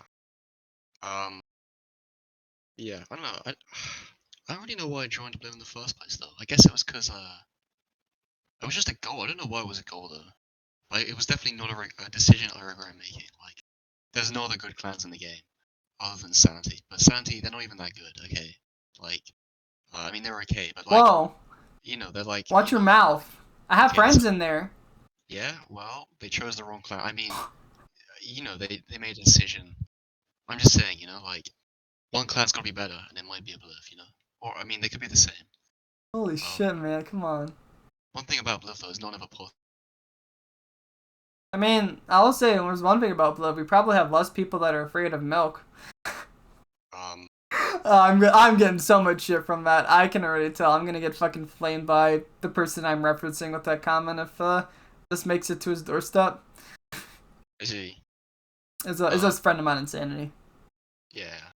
Yeah. I don't know. I don't really know why I joined Blue in the first place, though. I guess it was because it was just a goal. I don't know why it was a goal though. Like it was definitely not a decision I regret making. Like there's no other good clans in the game other than Sanity, but Sanity they're not even that good. Okay, like I mean they're okay, but like Whoa. you know they're like Watch your mouth. I have friends in there. Yeah, well they chose the wrong clan. I mean, you know they made a decision. I'm just saying, you know, like one clan's gotta be better, and it might be Obliv, you know, or I mean they could be the same. Holy shit, man! Come on. One thing about Obliv though is none of a possible. I mean, I will say there's one thing about Blood. We probably have less people that are afraid of milk. Um, I'm getting so much shit from that. I can already tell. I'm gonna get fucking flamed by the person I'm referencing with that comment if this makes it to his doorstep. Is he? Is a friend of mine, Insanity. Yeah.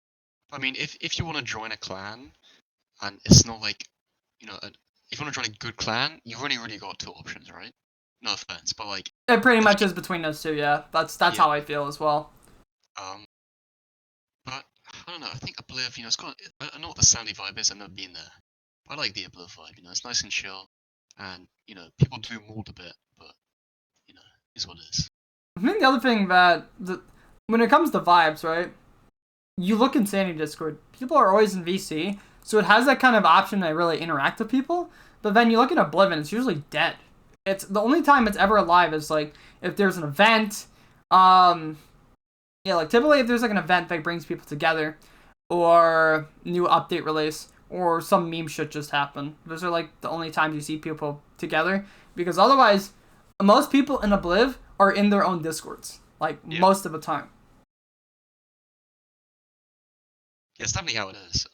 I mean, if you want to join a clan, and it's not like, you know, if you want to join a good clan, you've only really got two options, right? No offense, but like. It pretty much is between those two, yeah. That's how I feel as well. But I don't know. I think Obliv, you know, it's got. I know what the Sandy vibe is. I've never been there. But I like the Obliv vibe. You know, it's nice and chill, and you know, people do mold a bit, but you know, is what it is. I think the other thing that when it comes to vibes, right? You look in Sandy Discord, people are always in VC, so it has that kind of option to really interact with people. But then you look at Oblivion, it's usually dead. It's the only time it's ever alive is like if there's an event. Yeah, like typically if there's like an event that brings people together, or new update release, or some meme shit just happen. Those are like the only times you see people together, because otherwise, most people in Obliv are in their own Discords, like most of the time. Yeah, it's definitely how it is.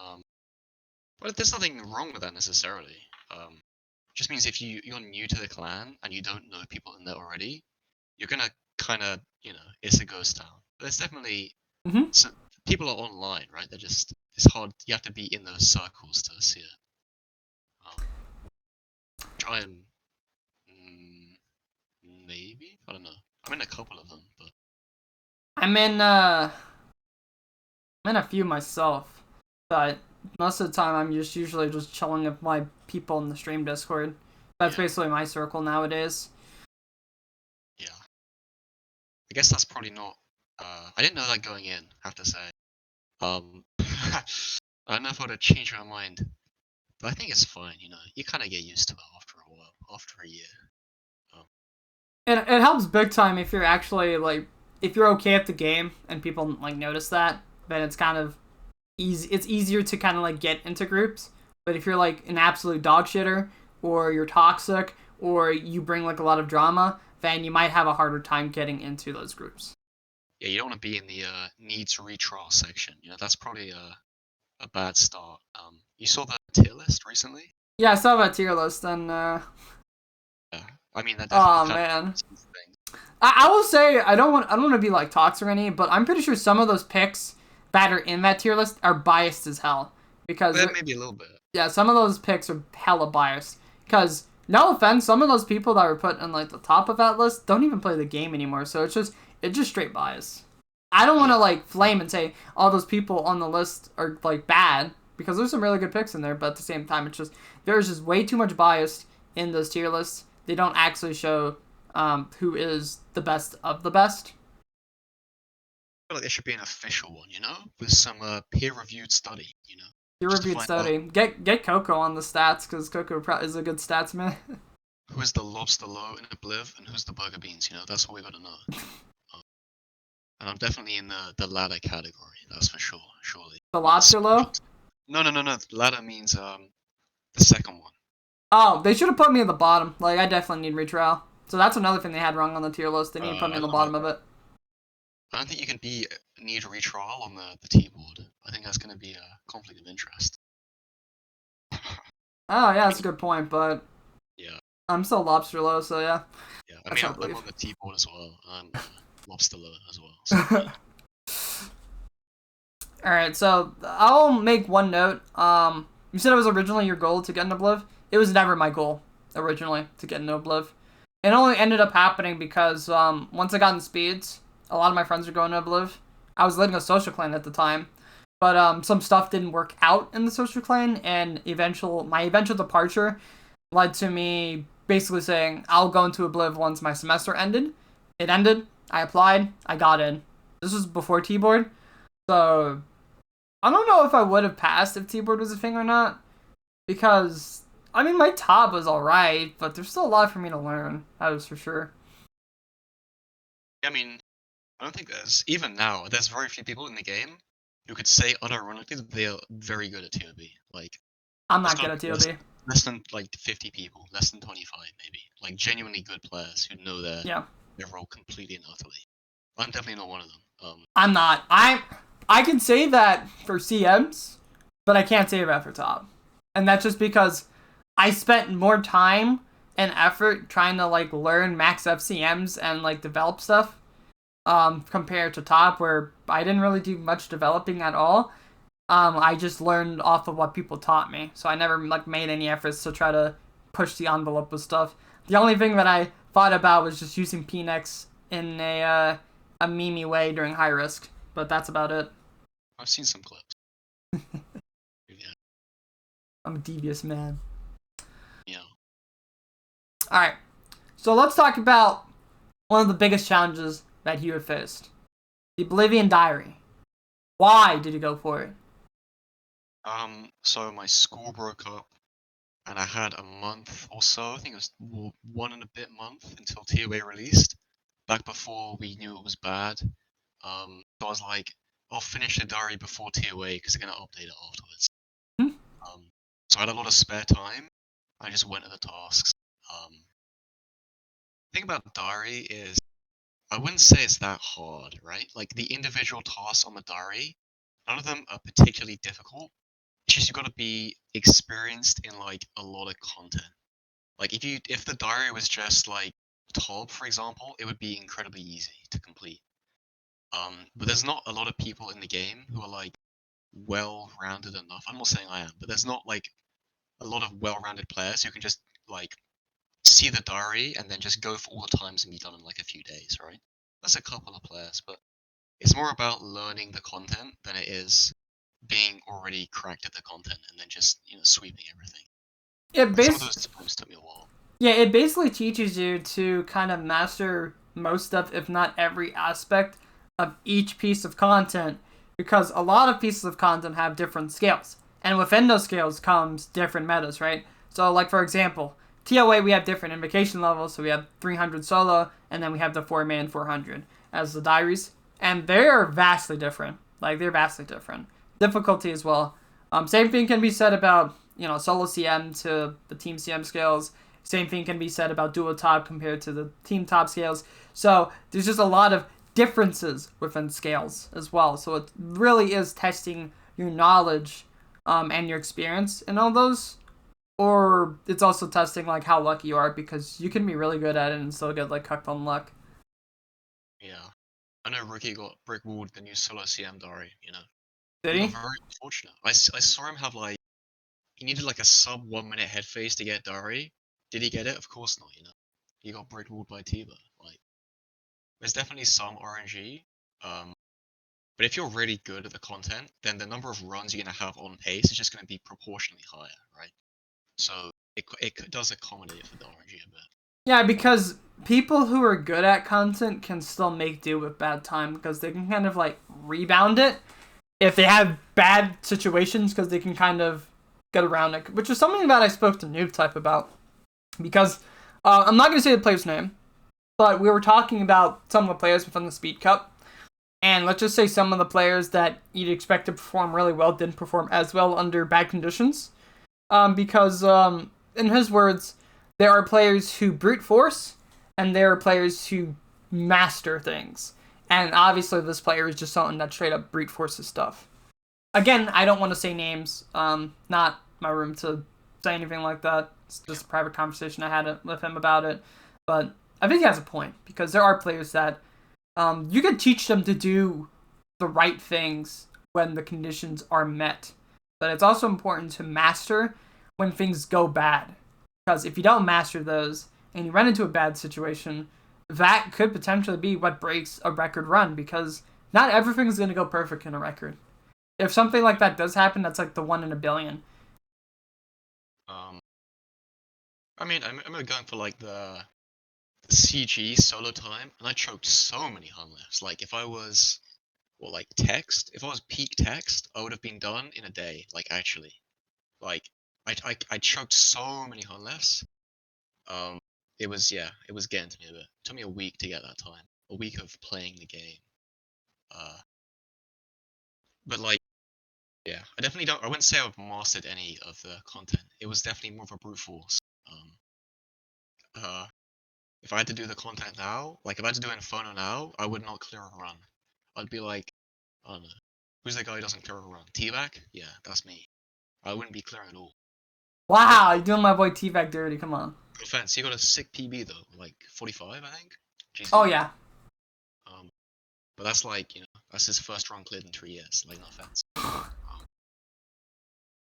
But there's nothing wrong with that necessarily. Just means if you're new to the clan and you don't know people in there already, you're gonna kind of, you know, it's a ghost town. But there's definitely so people are online, right? They're just it's hard. You have to be in those circles to see it. I am maybe I don't know. I'm in a couple of them, but I'm in I'm in a few myself, but most of the time I'm just usually just chilling with my people in the stream Discord. That's basically my circle nowadays. Yeah. I guess that's probably not. I didn't know that going in. I have to say. I don't know if I would have changed my mind, but I think it's fine. You know, you kind of get used to it after a while, after a year. It helps big time if you're actually like if you're okay at the game and people like notice that, then it's kind of easy. It's easier to kind of like get into groups. But if you're like an absolute dog shitter or you're toxic or you bring like a lot of drama, then you might have a harder time getting into those groups. Yeah, you don't want to be in the needs retrial section. You know, that's probably a bad start. You saw the tier list recently? Yeah, I saw that tier list and Yeah, I mean that oh definitely kind man. of things. I will say I don't want to be like toxic or any, but I'm pretty sure some of those picks that are in that tier list are biased as hell because Well, maybe a little bit. yeah, some of those picks are hella biased. Because no offense, some of those people that were put in like the top of that list don't even play the game anymore. So it's just straight bias. I don't want to like flame and say all those people on the list are like bad because there's some really good picks in there, but at the same time, it's just there's just way too much bias in those tier lists. They don't actually show who is the best of the best. I feel like there should be an official one, you know, with some peer-reviewed study, you know. Peer-reviewed study. Get Coco on the stats because Coco is a good stats man. Who is the lobster low in Obliv and who's the burger beans? You know, that's what we gotta know. And I'm definitely in the latter category. That's for sure, surely. The lobster low? No. Ladder means the second one. Oh, they should have put me at the bottom. Like, I definitely need retrial. So that's another thing they had wrong on the tier list. They need to put me at the bottom of it. I don't think you can need retrial on the T-board. I think that's going to be a conflict of interest. Oh, yeah, that's a good point, but yeah, I'm still lobster low, so yeah. Yeah, I mean, I'm on the T-board as well. I'm lobster low as well. So. Alright, so I'll make one note. You said it was originally your goal to get into Obliv. It was never my goal, originally, to get into Obliv. It only ended up happening because once I got in speeds, a lot of my friends were going to Obliv. I was leading a social clan at the time, but some stuff didn't work out in the social clan, and my eventual departure led to me basically saying I'll go into Obliv once my semester ended. It ended. I applied. I got in. This was before T-board, so I don't know if I would have passed if T-board was a thing or not, because I mean my top was alright, but there's still a lot for me to learn. That was for sure. I mean, I don't think even now, there's very few people in the game who could say unironically that they are very good at ToB. Like, I'm not good at ToB. Less than like 50 people, less than 25 maybe. Like genuinely good players who know their role completely and utterly. I'm definitely not one of them. I'm not. I can say that for CMs, but I can't say that for top. And that's just because I spent more time and effort trying to like learn max FCMs and like develop stuff compared to top, where I didn't really do much developing at all. I just learned off of what people taught me, so I never like made any efforts to try to push the envelope with stuff. The only thing that I thought about was just using PNX in a meme way during high risk, but that's about it. I've seen some clips. Yeah. I'm a devious man. Yeah. Alright, so let's talk about one of the biggest challenges that you have faced. The Oblivion Diary. Why did you go for it? So my school broke up, and I had a month or so, I think it was 1 and a bit month until ToA released, back before we knew it was bad. So I was like, I'll finish the diary before ToA because they're going to update it afterwards. So I had a lot of spare time. I just went at the tasks. The thing about the diary is, I wouldn't say it's that hard, right? Like the individual tasks on the diary, none of them are particularly difficult. It's just you got to be experienced in like a lot of content. Like if the diary was just like Tob, for example, it would be incredibly easy to complete. But there's not a lot of people in the game who are like well-rounded enough. I'm not saying I am, but there's not like a lot of well-rounded players who can just like see the diary and then just go for all the times and be done in like a few days, right? There's a couple of players, but it's more about learning the content than it is being already cracked at the content and then just sweeping everything. Some of those times took me a while. Yeah, it basically teaches you to kind of master most of, if not every aspect of each piece of content, because a lot of pieces of content have different scales, and within those scales comes different metas, right? So, like for example, ToA, we have different invocation levels, so we have 300 solo, and then we have the 4-man 400 as the diaries, and they're vastly different. They're vastly different. Difficulty as well. Same thing can be said about, solo CM to the team CM scales. Same thing can be said about duo top compared to the team top scales. So there's just a lot of differences within scales as well. So it really is testing your knowledge and your experience in all those. Or it's also testing how lucky you are, because you can be really good at it and still get cucked on luck. Yeah. I know Rookie got brick walled the new solo CM diary, Did he? Very unfortunate. I saw him have he needed a sub 1 minute head phase to get diary. Did he get it? Of course not, He got brick walled by Tiba. There's definitely some RNG. But if you're really good at the content, then the number of runs you're gonna have on pace is just gonna be proportionally higher, right? So it does accommodate for the RNG a bit. Yeah, because people who are good at content can still make do with bad time, because they can kind of rebound it if they have bad situations, because they can kind of get around it, which is something that I spoke to Noob Type about, because I'm not going to say the player's name, but we were talking about some of the players within the Speed Cup, and let's just say some of the players that you'd expect to perform really well didn't perform as well under bad conditions, because in his words, there are players who brute force, and there are players who master things. And obviously this player is just someone that straight up brute forces stuff. Again, I don't want to say names. Not my room to say anything like that. It's just a private conversation I had with him about it. But I think he has a point, because there are players that you can teach them to do the right things when the conditions are met. But it's also important to master when things go bad. Because if you don't master those and you run into a bad situation, that could potentially be what breaks a record run, because not everything is going to go perfect in a record. If something like that does happen, that's the 1 in a billion. I mean, I'm going for the CG solo time, and I choked so many hun lefts. If I was, text, if I was peak text, I would have been done in a day, actually. I choked so many hun lefts. It was getting to me a bit. It took me a week to get that time. A week of playing the game. But yeah, I wouldn't say I've mastered any of the content. It was definitely more of a brute force. If I had to do the content now, if I had to do Inferno now, I would not clear a run. I'd be I don't know, who's the guy who doesn't clear a run? T-Back? Yeah, that's me. I wouldn't be clearing at all. Wow, you're doing my boy T-Back dirty, come on. No offense, he got a sick PB though, 45, I think? GC. Oh yeah. But that's that's his first run cleared in 3 years, no offense.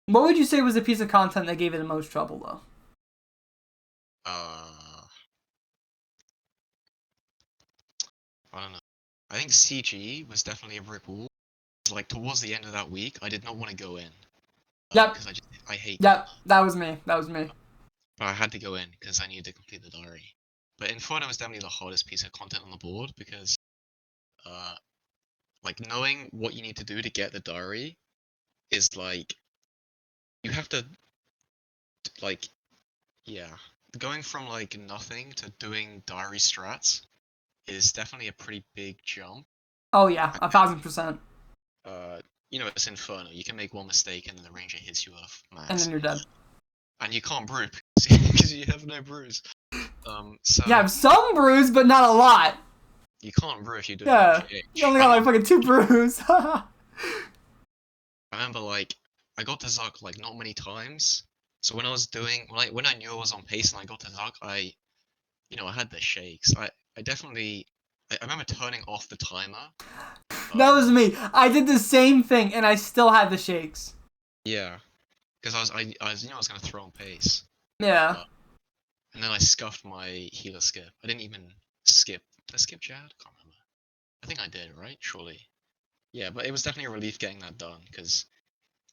What would you say was the piece of content that gave you the most trouble, though? I don't know. I think CG was definitely a brick wall. Towards the end of that week, I did not want to go in. Yep. Because I hate. Yep, that was me. That was me. But I had to go in because I needed to complete the diary. But Inferno was definitely the hardest piece of content on the board, because, knowing what you need to do to get the diary is you have to, yeah, going from nothing to doing diary strats is definitely a pretty big jump. Oh yeah, 1000%. It's Inferno. You can make one mistake and then the ranger hits you off max. And then you're dead. And you can't brew because you have no brews. So you have some brews, but not a lot. You can't brew if you do. Yeah, you only got fucking 2 brews. I remember I got to Zuck not many times. So when I was doing when I knew I was on pace and I got to Zuck, I had the shakes. I remember turning off the timer. That was me. I did the same thing and I still had the shakes. Yeah, because I was gonna throw on pace. Yeah. And then I scuffed my healer skip. I didn't even skip. Did I skip Jad? I can't remember. I think I did, right? Surely. Yeah, but it was definitely a relief getting that done, because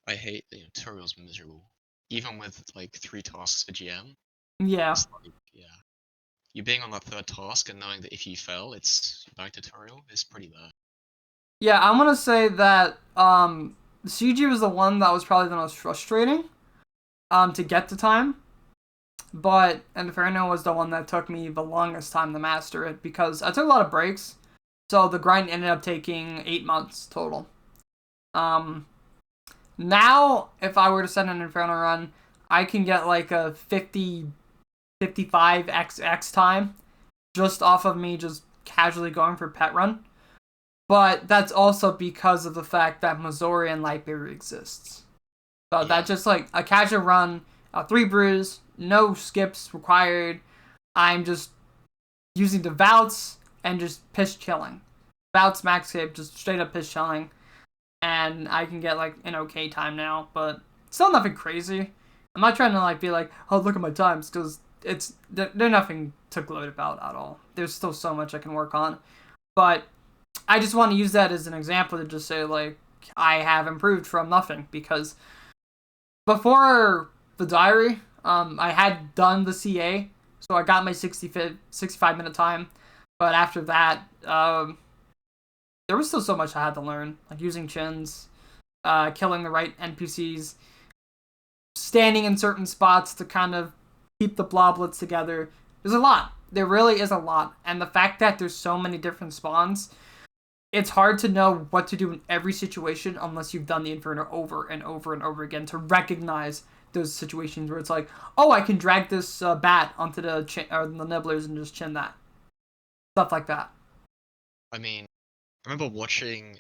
I hate, tutorials miserable. Even with, like, 3 tasks for GM, Yeah. it's like, yeah. You being on that 3rd task and knowing that if you fail, it's back tutorial is pretty bad. Yeah, I'm gonna say that CG was the one that was probably the most frustrating to get to time. But Inferno was the one that took me the longest time to master it because I took a lot of breaks. So the grind ended up taking 8 months total. Now, if I were to send an Inferno run, I can get like a 50, 55x time just off of me just casually going for pet run. But that's also because of the fact that Missouri and Lightberry exists. So Yeah. that's just like a casual run, 3 brews, no skips required. I'm just using devoutes and just piss chilling. Devoutes max skip, just straight up piss chilling. And I can get like an okay time now, but still nothing crazy. I'm not trying to like be like, oh, look at my times, because they're nothing to gloat about at all. There's still so much I can work on. But I just want to use that as an example to just say, like, I have improved from nothing, because before the diary, I had done the CA, so I got my 65-minute time, but after that, there was still so much I had to learn, like using chins, killing the right NPCs, standing in certain spots to kind of keep the bloblets together. There's a lot. There really is a lot, and the fact that there's so many different spawns, it's hard to know what to do in every situation unless you've done the Inferno over and over and over again to recognize those situations where it's like, oh, I can drag this bat onto the nibblers and just chin that. Stuff like that. I mean, I remember watching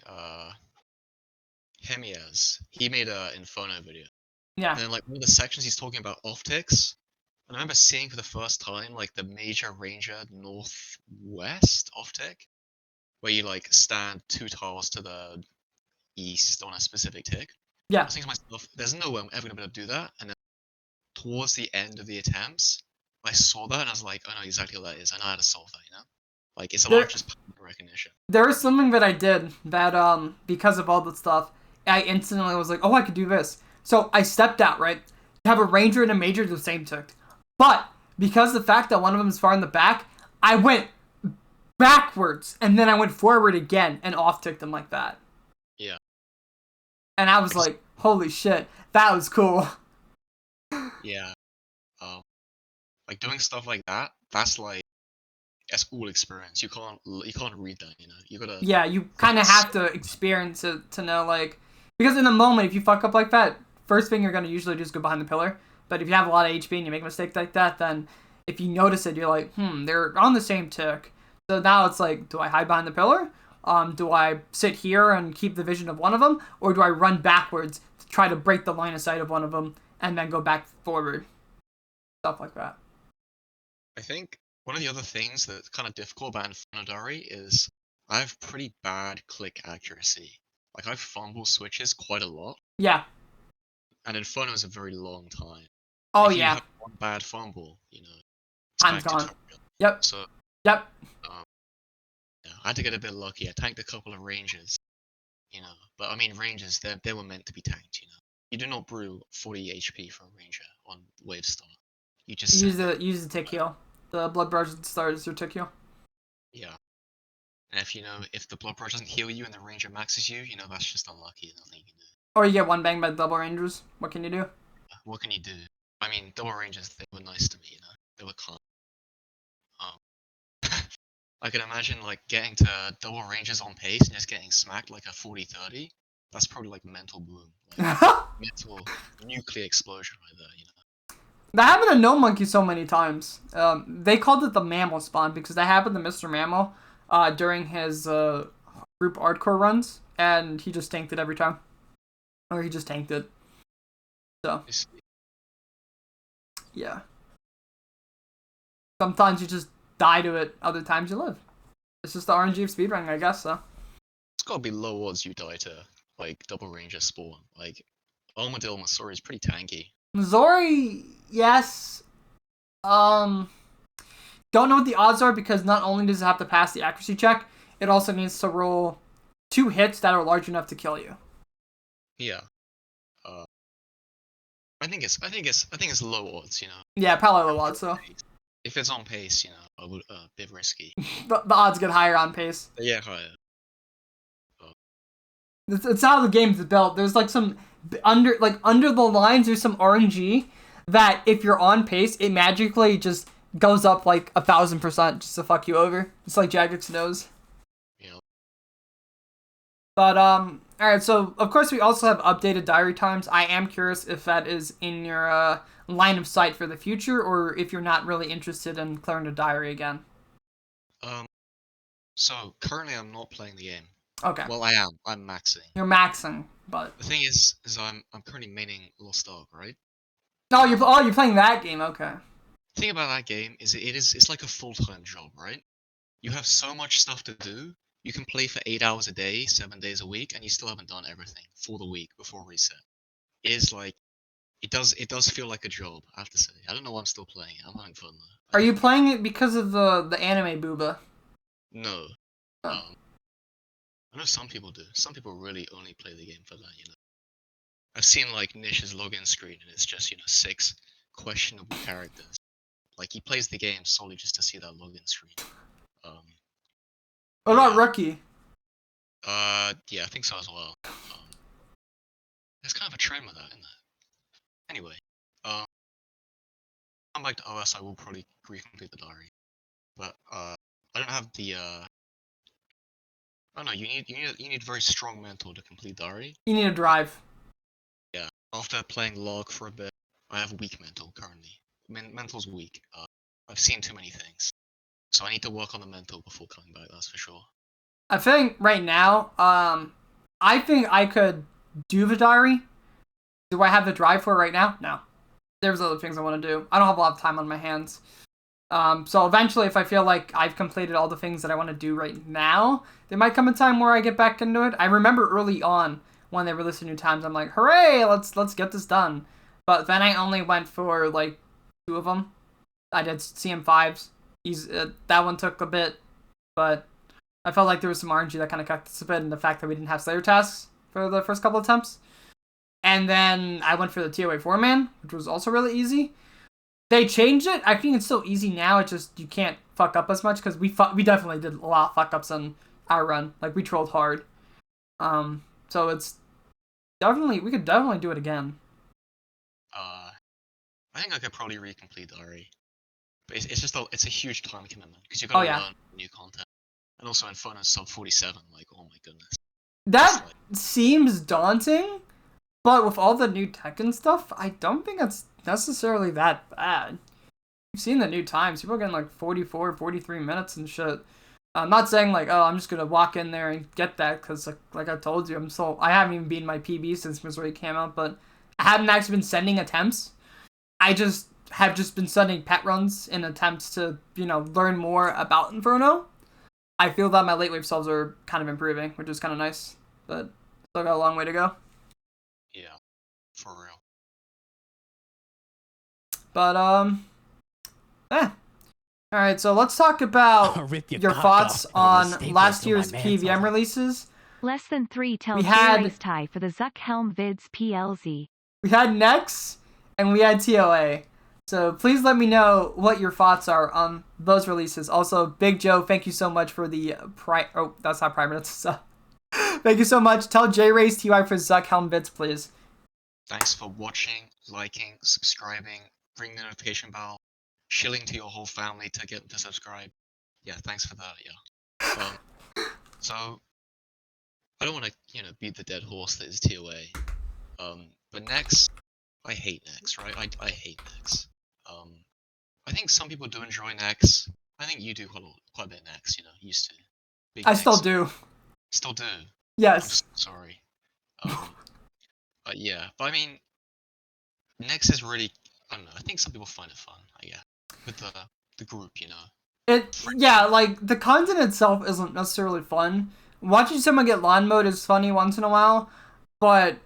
HiImSido. He made a Inferno video. Yeah. And then, like, one of the sections he's talking about optics. And I remember seeing for the first time, like, the major ranger northwest optic, where you, like, stand 2 tiles to the east on a specific tick. I Yeah. was thinking to myself, there's no way I'm ever gonna be able to do that. And then towards the end of the attempts, I saw that and I was like, I know exactly what that is. I know how to solve that, you know? Like, it's a lot of just pattern recognition. There was something that I did that, because of all the stuff, I instantly was like, oh, I could do this. So I stepped out, right? You have a ranger and a major do the same tick. But because the fact that one of them is far in the back, I went backwards and then I went forward again and off-ticked them like that. Yeah. And I was like, holy shit, that was cool. Yeah. Like, doing stuff like that, that's all experience. You can't read that, you know? You gotta... Yeah, you kind of have to experience it to know, like... Because in the moment, if you fuck up like that, first thing you're going to usually do is go behind the pillar. But if you have a lot of HP and you make a mistake like that, then if you notice it, you're like, they're on the same tick. So now it's like, do I hide behind the pillar? Do I sit here and keep the vision of one of them? Or do I run backwards to try to break the line of sight of one of them and then go back forward? Stuff like that. I think one of the other things that's kind of difficult about Inferno Diary is I have pretty bad click accuracy. Like, I fumble switches quite a lot. Yeah. And Inferno is a very long time. Oh, if yeah. you have one bad fumble, you know, it's Time's back to gone. tutorial. Yep. So, Yep. yeah, I had to get a bit lucky. I tanked a couple of rangers, you know. But I mean, rangers, they were meant to be tanked, you know. You do not brew 40 HP for a ranger on wave start. You just use the tick heal. The blood brush starts your tick heal. Yeah. And if the blood brush doesn't heal you and the ranger maxes you, you know, that's just unlucky. Nothing you can do. Or you get one bang by the double rangers. What can you do? What can you do? I mean, double rangers, they were nice to me, you know. They were kind. I can imagine, like, getting to double rangers on pace and just getting smacked like a 40-30. That's probably like mental boom. Like, mental nuclear explosion right there, you know. That happened to No Monkey so many times. They called it the Mammal spawn because that happened to Mr. Mammal during his group hardcore runs, and he just tanked it every time. Or he just tanked it. So, yeah. Sometimes you just die to it, other times you live. It's just the RNG of speedrunning, I guess, so. It's gotta be low odds you die to, like, double ranger spawn. Like, Armadillo Missouri is pretty tanky. Missouri, yes. Don't know what the odds are because not only does it have to pass the accuracy check, it also needs to roll 2 hits that are large enough to kill you. Yeah. I think it's low odds, you know. Yeah, probably low odds, so. If it's on pace, you know, I would a bit risky. The odds get higher on pace. Yeah, higher. It's how the game's built. There's like some under the lines. There's some RNG that if you're on pace, it magically just goes up like 1,000% just to fuck you over. It's like Jagex knows. Yeah. But all right. So of course we also have updated diary times. I am curious if that is in your line of sight for the future, or if you're not really interested in clearing the diary again. So currently I'm not playing the game. Okay. Well, I am. I'm maxing. You're maxing, but the thing is I'm currently maining Lost Ark, right? No, you're playing that game. Okay. The thing about that game is it's like a full-time job, right? You have so much stuff to do. You can play for 8 hours a day, 7 days a week, and you still haven't done everything for the week before reset. It is like it does feel like a job, I have to say. I don't know why I'm still playing it. I'm having fun though. Are you playing it because of the anime booba? No. Oh. I know some people do. Some people really only play the game for that, you know. I've seen like Nish's login screen and it's just, you know, 6 questionable characters. Like he plays the game solely just to see that login screen. What about Rookie? Yeah, I think so as well. There's kind of a trend with that, isn't there? Anyway, come back to OS, I will probably recomplete the diary. But I don't have the oh no, you need very strong mental to complete diary. You need a drive. Yeah. After playing log for a bit, I have weak mental currently. Mental's weak. I've seen too many things. So I need to work on the mental before coming back, that's for sure. I think right now, I think I could do the diary. Do I have the drive for it right now? No. There's other things I want to do. I don't have a lot of time on my hands. So eventually, if I feel like I've completed all the things that I want to do right now, there might come a time where I get back into it. I remember early on when they released new times, I'm like, hooray, let's get this done. But then I only went for like 2 of them. I did CM5s. That one took a bit, but I felt like there was some RNG that kind of cut us a bit, and the fact that we didn't have Slayer tasks for the first couple attempts. And then I went for the ToA 4-man, which was also really easy. They changed it. I think it's still easy now. It's just you can't fuck up as much because we definitely did a lot of fuck ups on our run. Like we trolled hard. So it's definitely we could definitely do it again. I think I could probably recomplete diary, but it's just it's a huge time commitment because you gotta learn new content, and also Inferno's sub 47. Like oh my goodness. That seems daunting, but with all the new tech and stuff, I don't think it's necessarily that bad. You've seen the new times. People are getting like 44, 43 minutes and shit. I'm not saying like, oh, I'm just gonna walk in there and get that because like I told you, I haven't even beaten my PB since Missouri came out, but I haven't actually been sending attempts. I just have been sending pet runs in attempts to, you know, learn more about Inferno. I feel that my late wave selves are kind of improving, which is kind of nice, but still got a long way to go. Yeah, for real. But Alright, so let's talk about your thoughts on last year's PvM releases. Less than 3 till Jraze tie for the Zuck Helm Vids PLZ. We had Nex and we had ToA. So please let me know what your thoughts are on those releases. Also, Big Joe, thank you so much for the oh, that's not private, that's thank you so much. Tell Jraze TY for Zuck Helm Vids, please. Thanks for watching, liking, subscribing, ring the notification bell, shilling to your whole family to get them to subscribe. Yeah, thanks for that, yeah. So, I don't want to, you know, beat the dead horse that is ToA. But Nex, I hate Nex, right? I hate Nex. I think some people do enjoy Nex. I think you do quite a bit of Nex, you know, used to. Big Nex. Still do. Still do? Yes. I'm sorry. But yeah, but I mean, Nex is really, I don't know, I think some people find it fun, I guess, with the group, you know. Yeah, like, the content itself isn't necessarily fun. Watching someone get lawn mode is funny once in a while, but,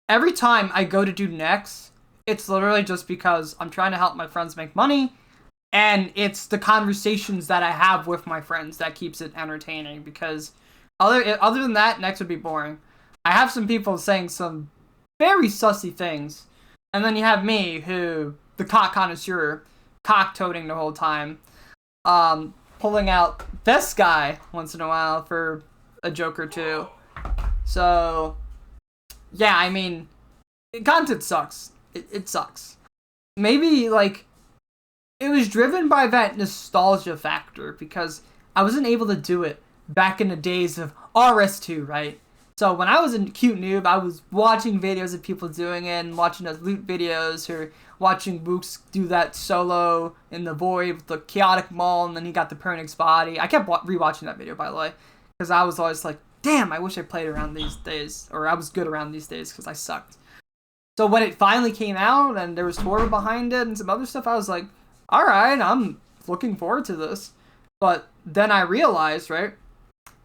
every time I go to do Nex, it's literally just because I'm trying to help my friends make money, And it's the conversations that I have with my friends that keeps it entertaining, because other than that, Nex would be boring. I have some people saying some very sussy things, and then you have me, who, the cock connoisseur, cock-toting the whole time, pulling out this guy once in a while for a joke or two. So, yeah, I mean, content sucks. It sucks. Maybe, like, it was driven by that nostalgia factor, because I wasn't able to do it back in the days of RS2, right? So when I was a cute noob, I was watching videos of people doing it, and watching those loot videos, or watching Wooks do that solo in the void with the chaotic maul, and then he got the Pernix body. I kept rewatching that video, by the way, because I was always like, damn, I wish I played around these days, or I was good around these days, because I sucked. So when it finally came out, and there was ToA behind it, and some other stuff, I was like, alright, I'm looking forward to this. But then I realized, right?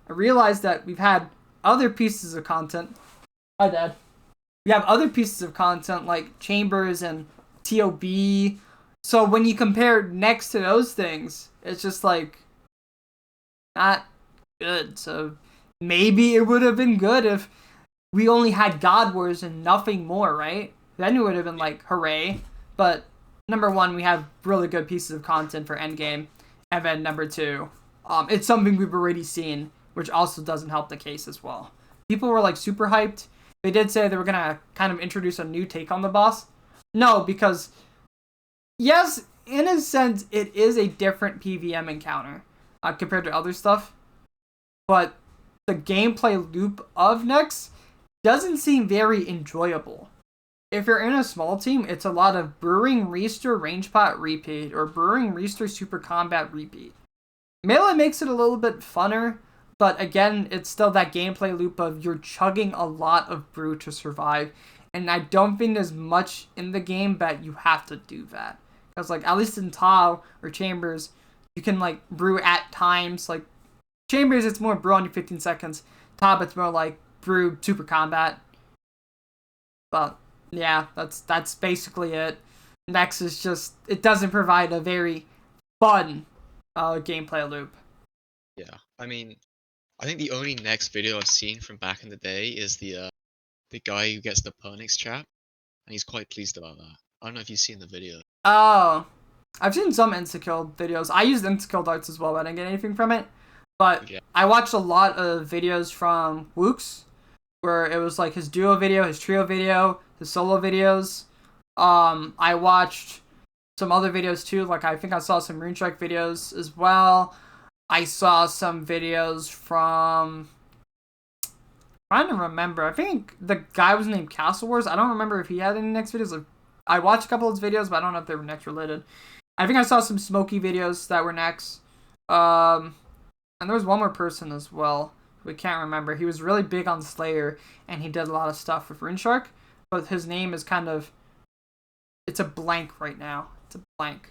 I realized that we've had other pieces of content. Hi, Dad. We have other pieces of content like Chambers and TOB. So when you compare Nex to those things, it's just like not good. So maybe it would have been good if we only had God Wars and nothing more, right? Then it would have been like, hooray. But number one, we have really good pieces of content for Endgame. And then number two, it's something we've already seen, which also doesn't help the case as well. People were like super hyped. They did say they were going to kind of introduce a new take on the boss. No, because yes, in a sense, it is a different PvM encounter compared to other stuff. But the gameplay loop of Nex doesn't seem very enjoyable. If you're in a small team, it's a lot of brewing, restore, range pot, repeat, or brewing, restore, super combat, repeat. Melee makes it a little bit funner, but again, it's still that gameplay loop of you're chugging a lot of brew to survive, and I don't think there's much in the game that you have to do that. Because, like, at least in ToA or Chambers, you can, like, brew at times. Like, Chambers, it's more brew on your 15 seconds. ToA, it's more like brew super combat. But yeah, that's basically it. Nex is just, it doesn't provide a very fun gameplay loop. Yeah, I mean, I think the only Nex video I've seen from back in the day is the guy who gets the Pernix trap, and he's quite pleased about that. I don't know if you've seen the video. Oh, I've seen some insta-kill videos. I used insta-kill darts as well, but I didn't get anything from it. But yeah. I watched a lot of videos from Wooks, where it was like his duo video, his trio video, his solo videos. I watched some other videos too, like I think I saw some RuneStrike videos as well. I saw some videos from, I'm trying to remember, I think the guy was named Castle Wars. I don't remember if he had any Nex videos. I watched a couple of his videos, but I don't know if they were Nex related. I think I saw some Smokey videos that were Nex. And there was one more person as well. We can't remember. He was really big on Slayer, and he did a lot of stuff with RuneShark, but his name is kind of, it's a blank right now. It's a blank.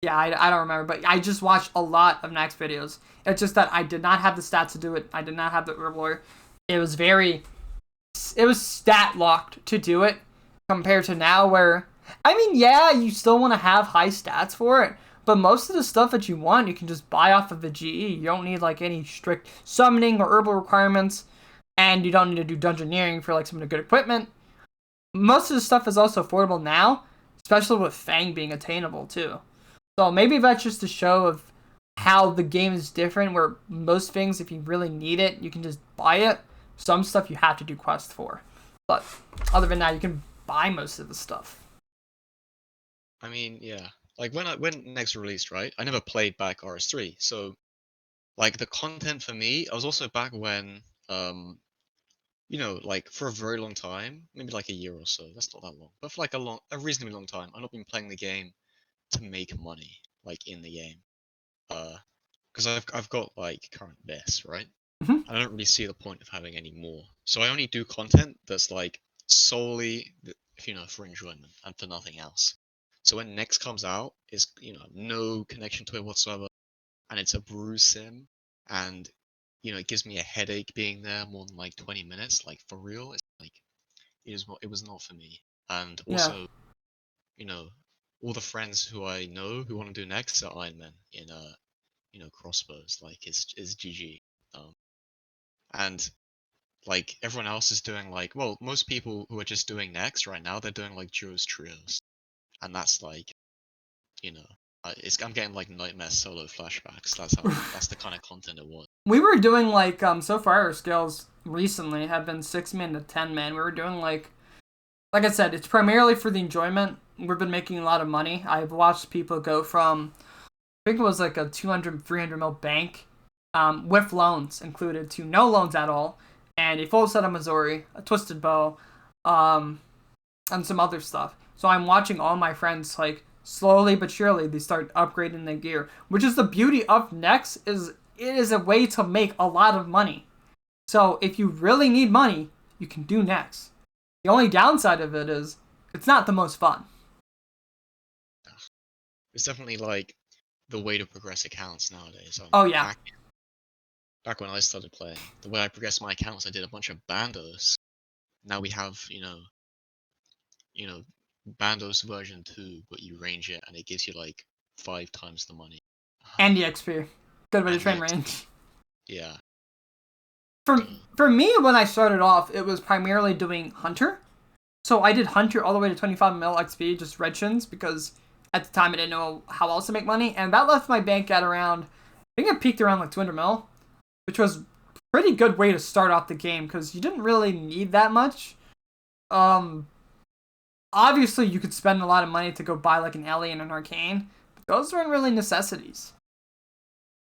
Yeah, I don't remember, but I just watched a lot of Nex videos. It's just that I did not have the stats to do it. I did not have the Rework. It was stat locked to do it compared to now, where, I mean, yeah, you still want to have high stats for it, but most of the stuff that you want, you can just buy off of the GE. You don't need, like, any strict summoning or herbal requirements, and you don't need to do dungeoneering for, like, some of the good equipment. Most of the stuff is also affordable now, especially with Fang being attainable, too. So maybe that's just a show of how the game is different, where most things, if you really need it, you can just buy it. Some stuff you have to do quests for. But other than that, you can buy most of the stuff. I mean, yeah. Like, when Nex released, right? I never played back RS3, so, like, the content for me, I was also back when, you know, like, for a very long time, maybe like a year or so, that's not that long, but for like a reasonably long time, I've not been playing the game to make money, like, in the game. Because I've got, like, current this, right? Mm-hmm. I don't really see the point of having any more. So I only do content that's, like, solely, you know, for enjoyment and for nothing else. So when Nex comes out, it's, you know, no connection to it whatsoever, and it's a brew sim, and, you know, it gives me a headache being there more than like 20 minutes, like, for real. It's like, it was not for me. And also, you know, all the friends who I know who want to do Nex are Iron Men in crossbows. Like it's GG. And like everyone else is doing like, well, most people who are just doing Nex right now, they're doing like duos, trios, and that's like, I'm getting like nightmare solo flashbacks. That's the kind of content it was. We were doing like so far our skills recently have been 6-man to 10-man. We were doing like I said, it's primarily for the enjoyment. We've been making a lot of money. I've watched people go from, I think it was like a 200, 300 mil bank, with loans included, to no loans at all, and a full set of Missouri, a twisted bow, and some other stuff. So I'm watching all my friends, like, slowly but surely, they start upgrading their gear, which is the beauty of Nex, is it is a way to make a lot of money. So if you really need money, you can do Nex. The only downside of it is it's not the most fun. It's definitely like the way to progress accounts nowadays. Oh yeah. Back when I started playing, the way I progressed my accounts, I did a bunch of bandos. Now we have, bandos version 2, but you range it and it gives you like 5 times the money. And the XP. Good way to And train the range. Yeah. For me, when I started off, it was primarily doing Hunter. So I did Hunter all the way to 25 mil XP, just red shins, because at the time I didn't know how else to make money. And that left my bank at around, I think it peaked around like 200 mil, which was a pretty good way to start off the game, because you didn't really need that much. Obviously you could spend a lot of money to go buy like an Ellie and an Arcane, but those weren't really necessities.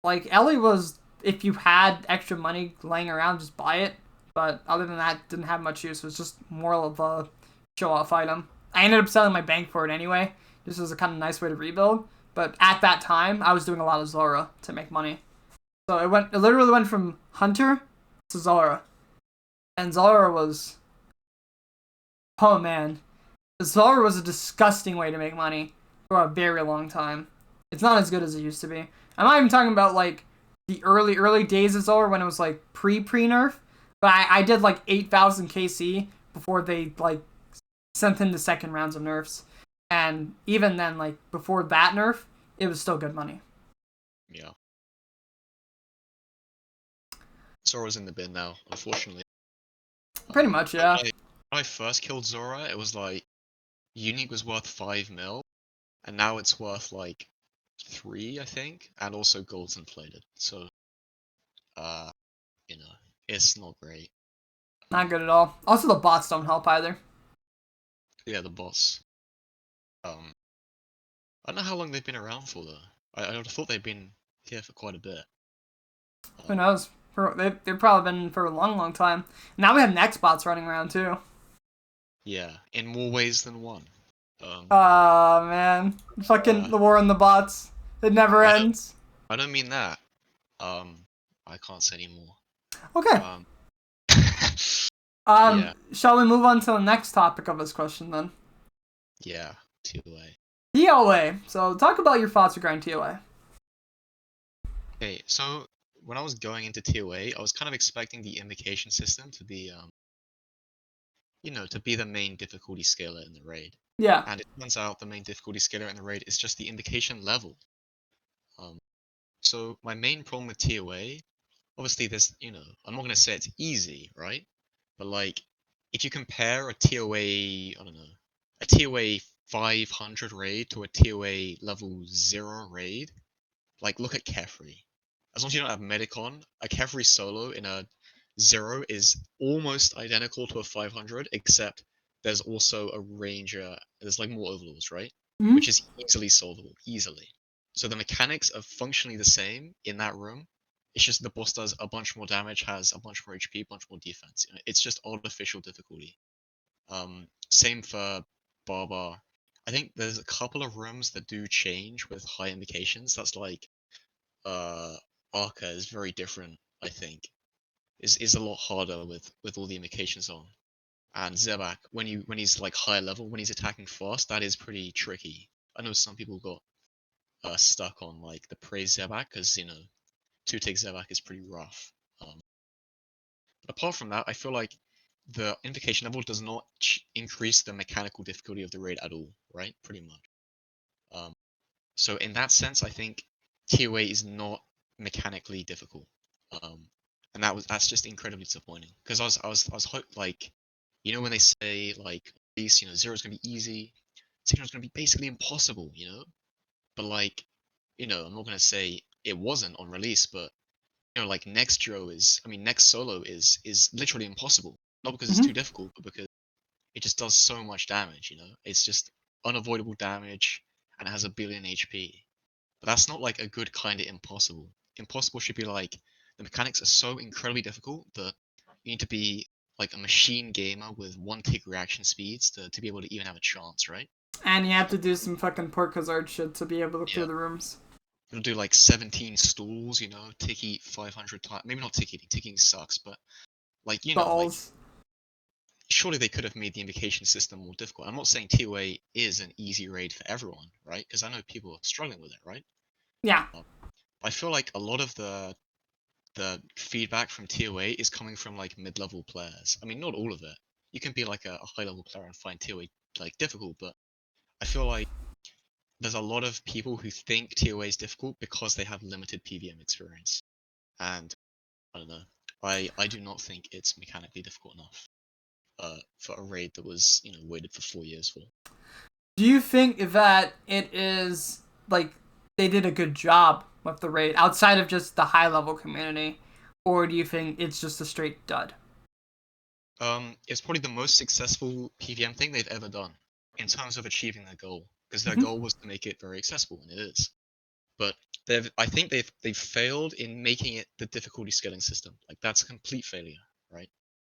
Like, Ellie was, if you had extra money laying around, just buy it. But other than that, didn't have much use. It was just more of a show-off item. I ended up selling my bank for it anyway. This was a kind of nice way to rebuild. But at that time, I was doing a lot of Zora to make money. So it literally went from Hunter to Zora. And Zora was, oh man. Zora was a disgusting way to make money for a very long time. It's not as good as it used to be. I'm not even talking about like the early days of Zora when it was like pre-nerf. But I did like 8,000 KC before they like sent in the second rounds of nerfs. And even then, like before that nerf, it was still good money. Yeah. Zora's in the bin now, unfortunately. Pretty much, yeah. When I first killed Zora, it was like Unique was worth 5 mil, and now it's worth like 3, I think, and also gold's inflated. So, it's not great. Not good at all. Also, the bots don't help either. Yeah, the bots. I don't know how long they've been around for though. I would have thought they'd been here for quite a bit. Who knows? They've probably been for a long, long time. Now we have Nex bots running around too. Yeah, in more ways than one. Man. Fucking the war on the bots. It never ends. I don't mean that. I can't say anymore. Okay. Yeah. Shall we move on to the next topic of this question then? Yeah, ToA. ToA. So talk about your thoughts regarding ToA. Okay, so when I was going into ToA, I was kind of expecting the invocation system to be, to be the main difficulty scaler in the raid. Yeah. And it turns out the main difficulty scaler in the raid is just the invocation level. So my main problem with ToA, obviously there's, I'm not going to say it's easy, right? But like, if you compare a ToA, I don't know, a ToA 500 raid to a ToA level 0 raid, like look at Kefri. As long as you don't have Medicon, a Kefri solo in a 0 is almost identical to a 500, except there's also a ranger, there's like more overlords, right? Mm-hmm. Which is easily solvable, easily. So the mechanics are functionally the same in that room. It's just the boss does a bunch more damage, has a bunch more HP, a bunch more defense. It's just artificial difficulty. Same for Barbar. I think there's a couple of rooms that do change with high invocations. That's like, Arca is very different, I think. Is a lot harder with all the invocations on. And Zebak, when he's like higher level, when he's attacking fast, that is pretty tricky. I know some people got stuck on like the praise Zebak because 2-tick Zebak is pretty rough. But apart from that, I feel like the invocation level does not increase the mechanical difficulty of the raid at all, right? Pretty much. So in that sense, I think ToA is not mechanically difficult. And that's just incredibly disappointing. Because I was like, you know, when they say like, at least, you know, 0 is gonna be easy, 0 is gonna be basically impossible, you know? But like, you know, I'm not gonna say it wasn't on release, but you know, like Nex solo is literally impossible. Not because it's too difficult, but because it just does so much damage, you know? It's just unavoidable damage and it has a billion HP. But that's not like a good kind of impossible. Impossible should be like the mechanics are so incredibly difficult that you need to be like a machine gamer with 1-tick reaction speeds to be able to even have a chance, right? And you have to do some fucking pork hazard shit to be able to clear the rooms. You'll do like 17 stalls, you know, tick eat 500 times. Maybe not tick eating, ticking sucks, but like, you know, like, surely they could have made the invocation system more difficult. I'm not saying ToA is an easy raid for everyone, right? Because I know people are struggling with it, right? Yeah. I feel like a lot of the feedback from ToA is coming from like mid-level players. I mean, not all of it. You can be like a high-level player and find ToA like difficult, but I feel like there's a lot of people who think ToA is difficult because they have limited PvM experience. And I don't know. I do not think it's mechanically difficult enough for a raid that was, you know, waited for 4 years for. Do you think that it is like they did a good job with the raid outside of just the high level community, or do you think it's just a straight dud? It's probably the most successful PvM thing they've ever done in terms of achieving their goal, because their goal was to make it very accessible, and it is. But I think they've failed in making it the difficulty scaling system. Like that's a complete failure, right?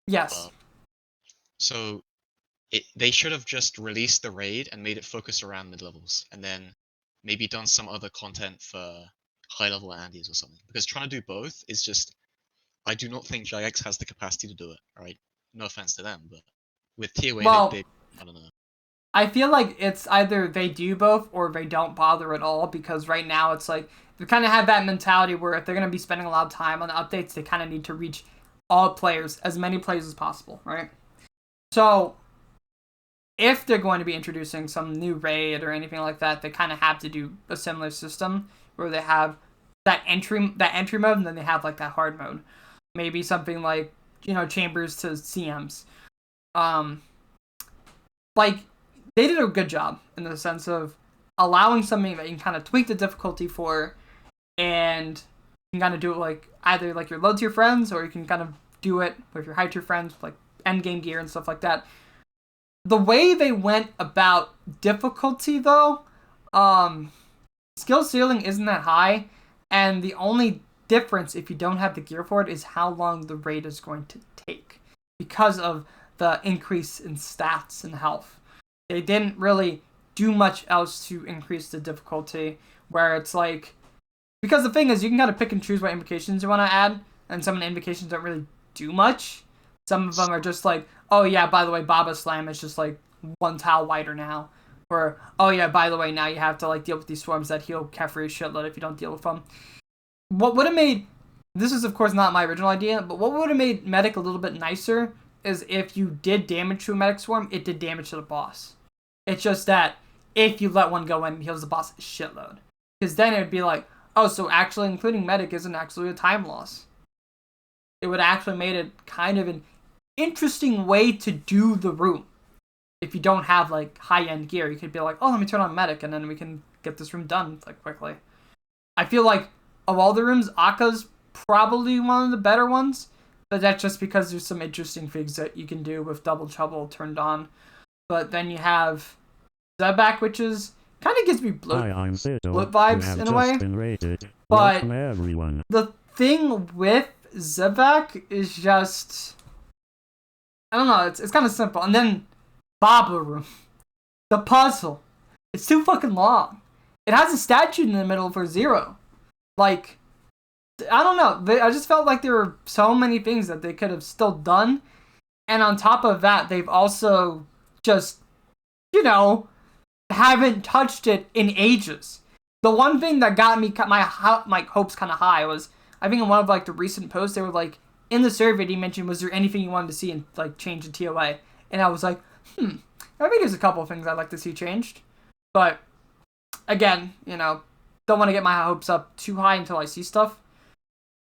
Yes. So they should have just released the raid and made it focused around mid-levels, and then maybe done some other content for high-level Andes or something. Because trying to do both is just, I do not think JX has the capacity to do it, right? No offense to them, but with ToA, they I don't know. I feel like it's either they do both or they don't bother at all, because right now it's like they kind of have that mentality where if they're going to be spending a lot of time on the updates, they kind of need to reach all players, as many players as possible, right? So if they're going to be introducing some new raid or anything like that, they kind of have to do a similar system where they have that entry mode and then they have like that hard mode. Maybe something like, you know, chambers to CMs. Like they did a good job in the sense of allowing something that you can kind of tweak the difficulty for, and you can kind of do it like either like your low tier friends, or you can kind of do it with your high tier friends, like end game gear and stuff like that. The way they went about difficulty though, skill ceiling isn't that high, and the only difference if you don't have the gear for it is how long the raid is going to take because of the increase in stats and health. They didn't really do much else to increase the difficulty, where it's like, because the thing is, you can kind of pick and choose what invocations you want to add, and some of the invocations don't really do much. Some of them are just like, oh yeah, by the way, Baba Slam is just like 1 tile wider now. Or, oh yeah, by the way, now you have to like deal with these swarms that heal Kefri a shitload if you don't deal with them. What would have made, this is of course not my original idea, but what would have made Medic a little bit nicer is if you did damage to a Medic swarm, it did damage to the boss. It's just that if you let one go in, it heals the boss a shitload. Because then it would be like, oh, so actually including Medic isn't actually a time loss. It would actually made it kind of an interesting way to do the room. If you don't have like high-end gear, you could be like, oh, let me turn on Medic and then we can get this room done like quickly. I feel like of all the rooms, Akka's probably one of the better ones, but that's just because there's some interesting things that you can do with Double Trouble turned on. But then you have Zebak, which is kind of gives me Bloat vibes in a way. But the thing with Zebak is just, I don't know, it's kind of simple. And then Baba Room, the puzzle, it's too fucking long. It has a statue in the middle for 0. Like, I don't know. I just felt like there were so many things that they could have still done. And on top of that, they've also just, you know, haven't touched it in ages. The one thing that got me my hopes kind of high was, I think in one of like the recent posts, they were like, in the survey he mentioned, was there anything you wanted to see in like change in ToA? And I was like, I think there's a couple of things I'd like to see changed. But again, don't want to get my hopes up too high until I see stuff.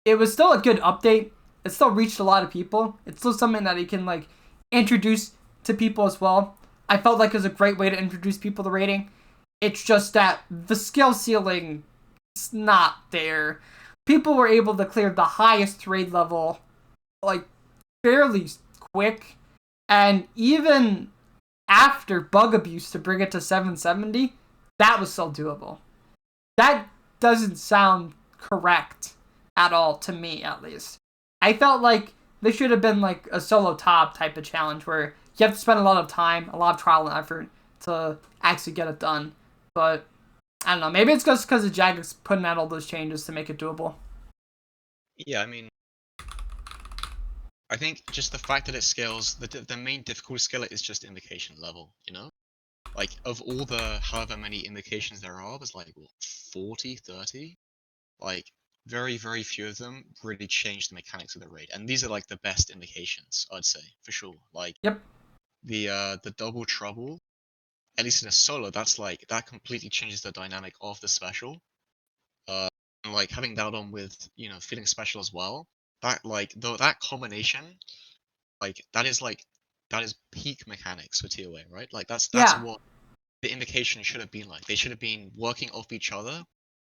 It was still a good update. It still reached a lot of people. It's still something that you can like introduce to people as well. I felt like it was a great way to introduce people to raiding. It's just that the skill ceiling is not there. People were able to clear the highest raid level like fairly quick, and even after bug abuse to bring it to 770, that was still doable. That doesn't sound correct at all to me, at least. I felt like this should have been like a solo top type of challenge where you have to spend a lot of time, a lot of trial and effort to actually get it done. But I don't know. Maybe it's just because of Jagex putting out all those changes to make it doable. Yeah, I mean, I think just the fact that it scales, the main difficulty scale is just invocation level, Like, of all the however many invocations there are, there's like, what, 40, 30? Like, very, very few of them really change the mechanics of the raid. And these are like the best invocations, I'd say, for sure. Like, yep. The double trouble, at least in a solo, that completely changes the dynamic of the special. And like having that on with, feeling special as well, that combination, that is peak mechanics for ToA, right? Like that's what the invocation should have been like. They should have been working off each other.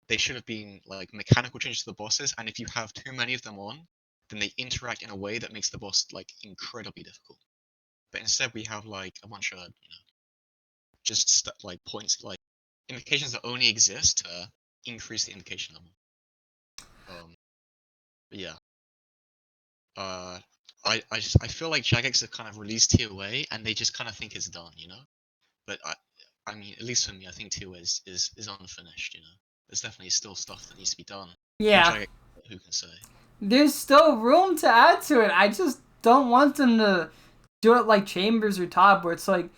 They should have been like mechanical changes to the bosses, and if you have too many of them on, then they interact in a way that makes the boss like incredibly difficult. But instead we have like a bunch of just like points, like invocations that only exist to increase the invocation level. But yeah. I feel like Jagex have kind of released ToA and they just kind of think it's done, But I mean, at least for me, I think ToA is unfinished, There's definitely still stuff that needs to be done. Yeah. Jagex, who can say? There's still room to add to it. I just don't want them to do it like Chambers or Tob, where it's like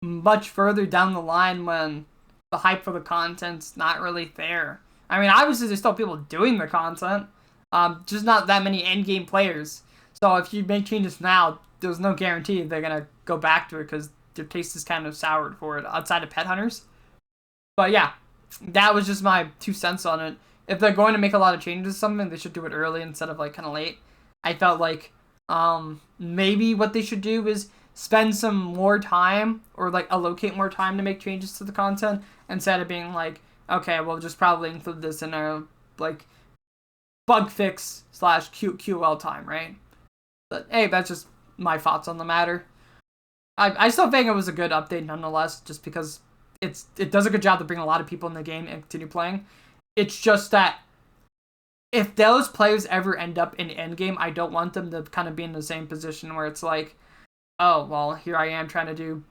much further down the line when the hype for the content's not really there. I mean, obviously there's still people doing the content, just not that many endgame players. So if you make changes now, there's no guarantee they're gonna go back to it because their taste is kind of soured for it outside of pet hunters. But yeah, that was just my 2 cents on it. If they're going to make a lot of changes to something, they should do it early instead of like kind of late. I felt like maybe what they should do is spend some more time or like allocate more time to make changes to the content instead of being like, okay, we'll just probably include this in our like bug fix / QL time, right? But hey, that's just my thoughts on the matter. I still think it was a good update nonetheless, just because it does a good job to bring a lot of people in the game and continue playing. It's just that if those players ever end up in endgame, I don't want them to kind of be in the same position where it's like, oh, well, here I am trying to do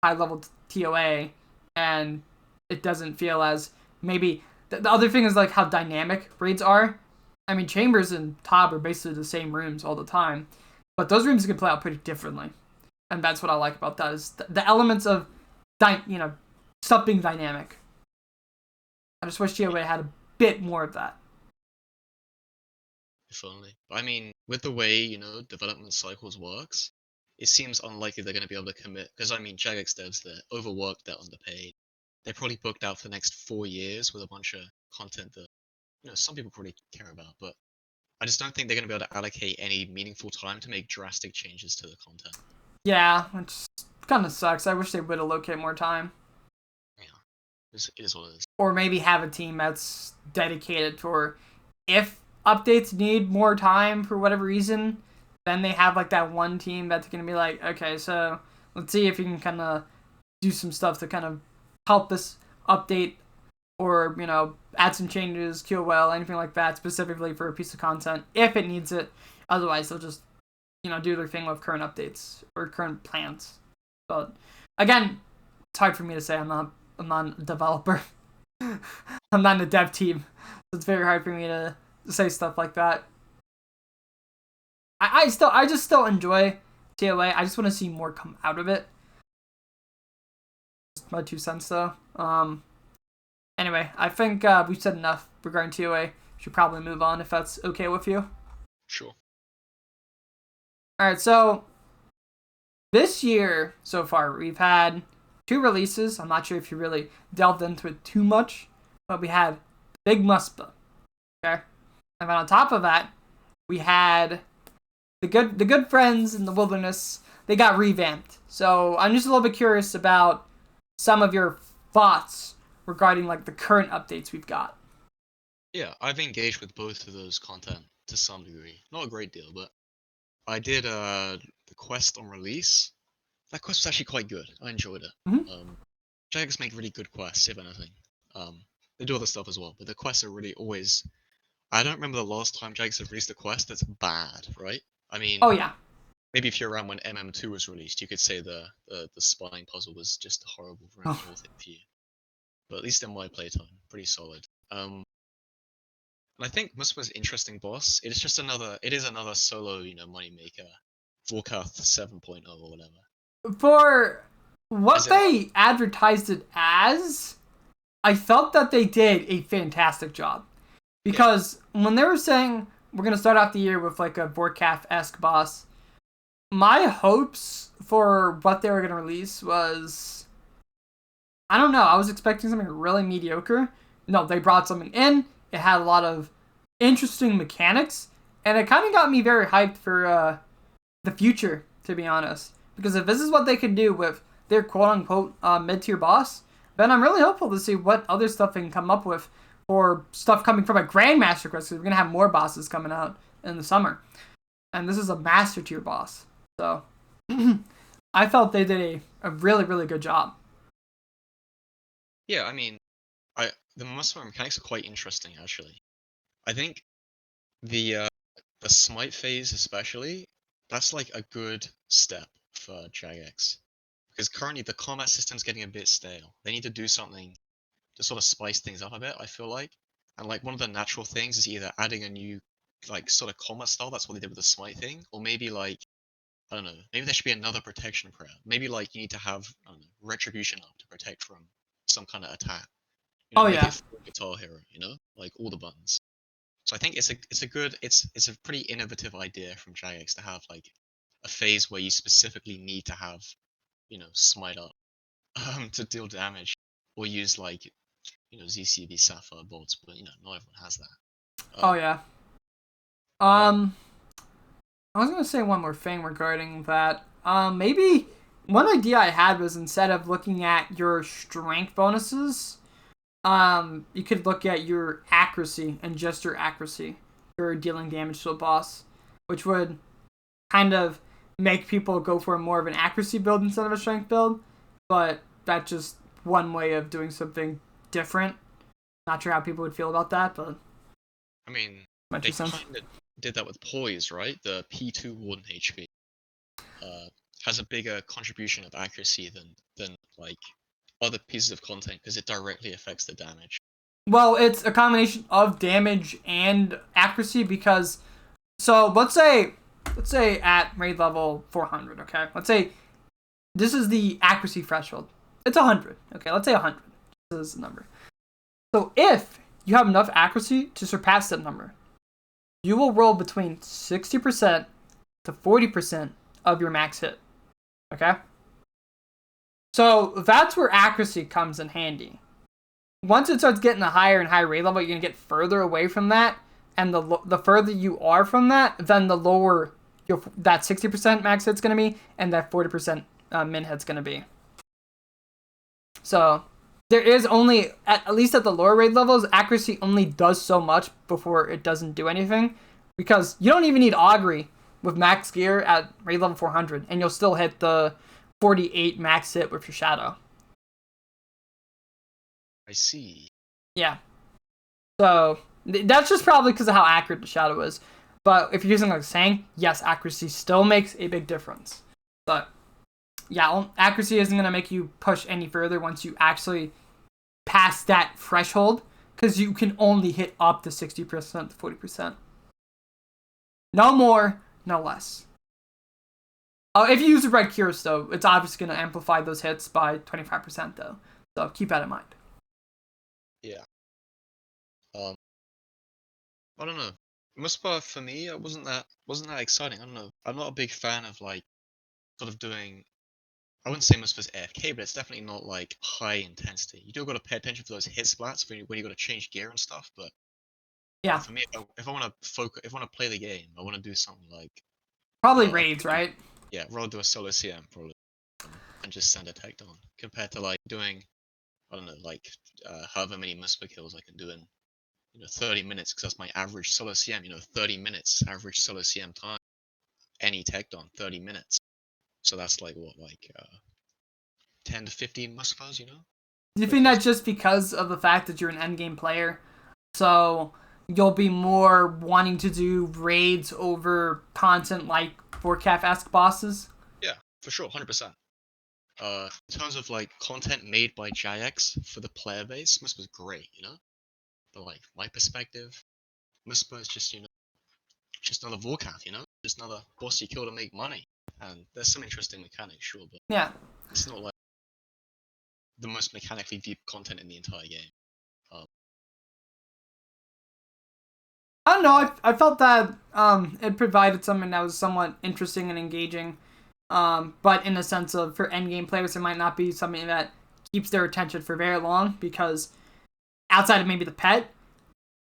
high-level ToA, and it doesn't feel as maybe... The other thing is like how dynamic raids are. I mean, Chambers and Tob are basically the same rooms all the time, but those rooms can play out pretty differently. And that's what I like about that, is the elements of, stuff being dynamic. I just wish ToA had a bit more of that. If only. I mean, with the way, development cycles works, it seems unlikely they're going to be able to commit, because I mean, Jagex devs, they're overworked, they're underpaid. They're probably booked out for the next 4 years with a bunch of content that, some people probably care about, but I just don't think they're going to be able to allocate any meaningful time to make drastic changes to the content. Yeah, which kind of sucks. I wish they would allocate more time. Yeah, it is what it is. Or maybe have a team that's dedicated for if updates need more time for whatever reason, then they have like that one team that's going to be like, okay, so let's see if you can kind of do some stuff to kind of help this update or, add some changes, QOL, anything like that, specifically for a piece of content, if it needs it. Otherwise, they'll just, do their thing with current updates or current plans. But, again, it's hard for me to say. I'm not a developer. I'm not in a dev team. So it's very hard for me to say stuff like that. I just still enjoy ToA. I just want to see more come out of it. Just my 2 cents, though. Anyway, I think we've said enough regarding ToA. We should probably move on if that's okay with you. Sure. Alright, so this year so far we've had 2 releases. I'm not sure if you really delved into it too much, but we had Big Muspah. Okay, and then on top of that, we had the good friends in the wilderness. They got revamped. So I'm just a little bit curious about some of your thoughts regarding like the current updates we've got. Yeah, I've engaged with both of those content to some degree. Not a great deal, but I did the quest on release. That quest was actually quite good. I enjoyed it. Mm-hmm. Jagex make really good quests, if anything. They do other stuff as well, but the quests are really always. I don't remember the last time Jagex have released a quest that's bad, right? I mean, Oh yeah. maybe if you're around when MM2 was released, you could say the spying puzzle was just horrible for you. But at least in my playtime, pretty solid. And I think Muspah's interesting boss. It is another solo, money maker, Vorkath 7.0 or whatever. For what they advertised it as, I felt that they did a fantastic job. Because when they were saying we're going to start off the year with like a Vorkath-esque boss, my hopes for what they were going to release was, I don't know, I was expecting something really mediocre. No, they brought something in. It had a lot of interesting mechanics, and it kind of got me very hyped for the future, to be honest. Because if this is what they can do with their quote-unquote mid-tier boss, then I'm really hopeful to see what other stuff they can come up with, or stuff coming from a Grandmaster quest, because we're going to have more bosses coming out in the summer. And this is a Master tier boss. So, I felt they did a really, really good job. Yeah, I mean, the Muspah mechanics are quite interesting, actually. I think the smite phase especially, that's like a good step for Jagex. Because currently the combat system's getting a bit stale. They need to do something to sort of spice things up a bit, I feel like. And like one of the natural things is either adding a new like sort of combat style, that's what they did with the smite thing, or maybe like, I don't know, maybe there should be another protection prayer. Maybe like you need to have, I don't know, retribution up to protect from some kind of attack. Make it for Guitar Hero, like all the buttons. So I think it's a pretty innovative idea from Jagex to have like a phase where you specifically need to have, smite up to deal damage, or use like, ZCB Sapphire bolts, but not everyone has that. I was gonna say one more thing regarding that. Maybe one idea I had was, instead of looking at your strength bonuses, you could look at your accuracy and just your accuracy for dealing damage to a boss, which would kind of make people go for more of an accuracy build instead of a strength build. But that's just one way of doing something different. Not sure how people would feel about that, but I mean, they kind of did that with Poise, right? The P2 Warden HP has a bigger contribution of accuracy than like other pieces of content, because it directly affects the damage. Well, it's a combination of damage and accuracy, because let's say at raid level 400, okay? Let's say this is the accuracy threshold. It's 100. Okay, let's say 100. This is the number. So if you have enough accuracy to surpass that number, you will roll between 60% to 40% of your max hit. Okay? So that's where accuracy comes in handy. Once it starts getting a higher and higher raid level, you're going to get further away from that. And the further you are from that, then the lower that 60% max hit's going to be, and that 40% min hit's going to be. So there is only, at least at the lower raid levels, accuracy only does so much before it doesn't do anything. Because you don't even need augury with max gear at raid level 400, and you'll still hit the 48 max hit with your shadow. I see. Yeah. So that's just probably because of how accurate the shadow is. But if you're using like Sang, yes, accuracy still makes a big difference. But yeah, accuracy isn't going to make you push any further once you actually pass that threshold, because you can only hit up to 60% to 40%. No more, no less. If you use the red Keris, though, it's obviously going to amplify those hits by 25%, though. So keep that in mind. Yeah. I don't know. Muspah for me, wasn't that exciting. I don't know. I'm not a big fan of like sort of doing. I wouldn't say Muspah's AFK, but it's definitely not like high intensity. You do got to pay attention for those hit splats when you got to change gear and stuff. But yeah, for me, if I want to focus, if I want to play the game, I want to do something like probably raids, right? Yeah, rather do a solo CM probably, and just send a tech down compared to like doing, I don't know, like however many Muspah kills I can do in 30 minutes, because that's my average solo CM. 30 minutes average solo CM time. Any tech down 30 minutes. So that's like what, like 10 to 15 Muspahs, Do you think that's just because of the fact that you're an endgame player? So you'll be more wanting to do raids over content like 4CAF-esque bosses? Yeah, for sure, 100%. In terms of like content made by Jax for the player base, Muspah's great, But like my perspective, Muspah is just, just another Vorkath, Just another boss you kill to make money. And there's some interesting mechanics, sure, but yeah, it's not like the most mechanically deep content in the entire game. I don't know. I felt that it provided something that was somewhat interesting and engaging, but in the sense of for endgame players, it might not be something that keeps their attention for very long, because outside of maybe the pet,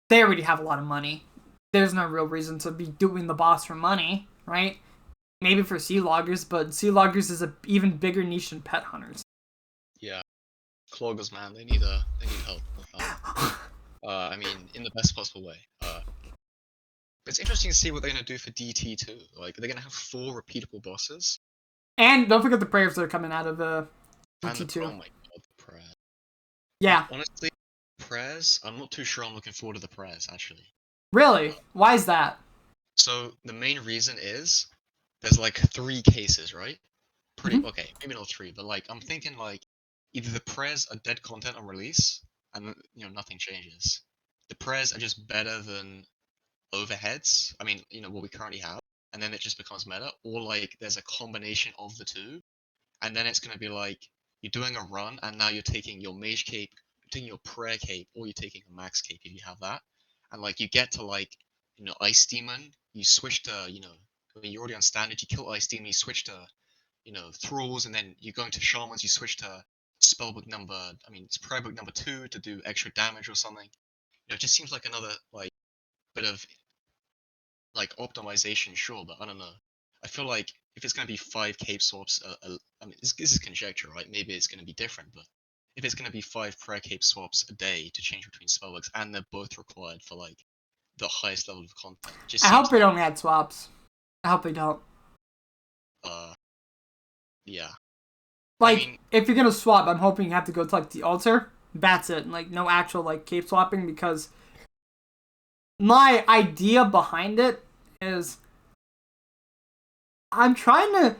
they already have a lot of money. There's no real reason to be doing the boss for money, right? Maybe for sea loggers, but sea loggers is an even bigger niche than pet hunters. Yeah, cloggers, man, they need help. I mean, in the best possible way. It's interesting to see what they're gonna do for DT too. Like, they're gonna have 4 repeatable bosses. And don't forget the prayers that are coming out of DT2. Oh my god, the prayers. Yeah. Honestly, prayers, I'm not too sure I'm looking forward to the prayers, actually. Really? Why is that? So, the main reason is, there's like 3 cases, right? Okay, maybe not 3, but like, I'm thinking like, either the prayers are dead content on release, and nothing changes. The prayers are just better than overheads. I mean, what we currently have, and then it just becomes meta, or like there's a combination of the two, and then it's gonna be like you're doing a run, and now you're taking your mage cape, you're taking your prayer cape, or you're taking a max cape if you have that, and like you get to like Ice Demon, you switch to when you're already on standard, you kill Ice Demon, you switch to Thralls, and then you're going to Shamans, you switch to spellbook number, it's prayer book number 2 to do extra damage or something. It just seems like another like bit of like optimization, sure, but I don't know. I feel like if it's gonna be 5 cape swaps, this is conjecture, right? Maybe it's gonna be different, but if it's gonna be 5 prayer cape swaps a day to change between spellbooks, and they're both required for like the highest level of content, I hope they don't add swaps. I hope they don't. Yeah. Like, if you're gonna swap, I'm hoping you have to go to like the altar. That's it. Like, no actual like cape swapping, because my idea behind it is I'm trying to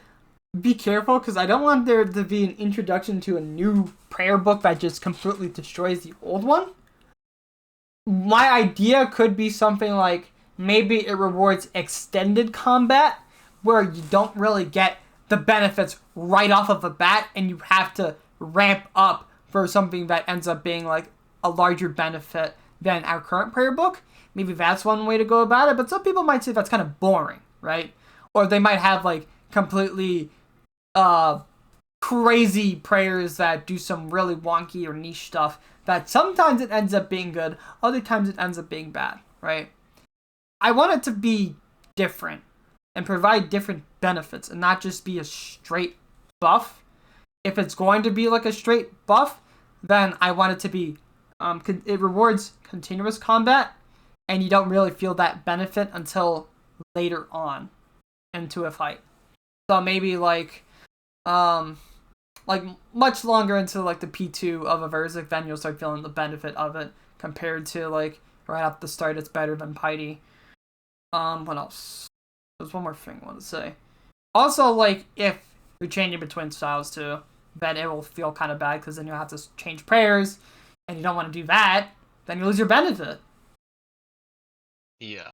be careful, because I don't want there to be an introduction to a new prayer book that just completely destroys the old one. My idea could be something like maybe it rewards extended combat, where you don't really get the benefits right off of the bat, and you have to ramp up for something that ends up being like a larger benefit than our current prayer book. Maybe that's one way to go about it, but some people might say that's kind of boring, right? Or they might have like completely crazy prayers that do some really wonky or niche stuff that sometimes it ends up being good, other times it ends up being bad, right? I want it to be different and provide different benefits and not just be a straight buff. If it's going to be like a straight buff, then I want it to be it rewards continuous combat, and you don't really feel that benefit until later on into a fight. So maybe like much longer into like the P2 of a Verzik, then you'll start feeling the benefit of it, compared to like right at the start it's better than Piety. What else? There's one more thing I want to say. Also, like, if you're changing between styles too, then it will feel kind of bad, because then you'll have to change prayers, and you don't want to do that, then you lose your benefit. Yeah.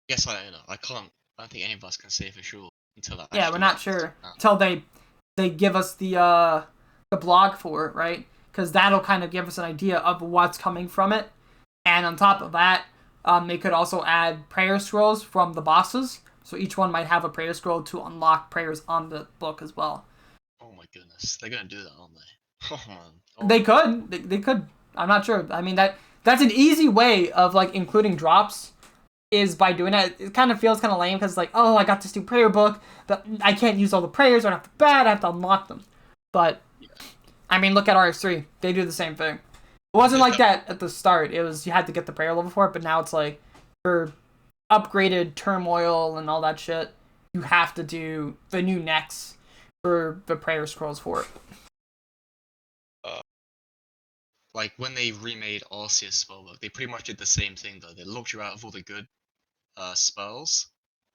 Guess I don't think any of us can say for sure until that. Yeah, we're not sure until they give us the blog for it, right? Because that'll kind of give us an idea of what's coming from it. And on top of that, they could also add prayer scrolls from the bosses, So each one might have a prayer scroll to unlock prayers on the book as well. Oh my goodness, they're gonna do that, aren't they? Oh man. Oh, They could. They could. I'm not sure. I mean, that's an easy way of like including drops, is by doing it. It kind of feels kind of lame because like, oh, I got this new prayer book, but I can't use all the prayers right off the bat. I have to unlock them. But yeah. I mean, look at RS3. They do the same thing. It wasn't like that at the start. It was you had to get the prayer level for it, but now it's like for upgraded turmoil and all that shit, you have to do the new Nex for the prayer scrolls for it. Like when they remade Arceus Spellbook, they pretty much did the same thing though. They locked you out of all the good spells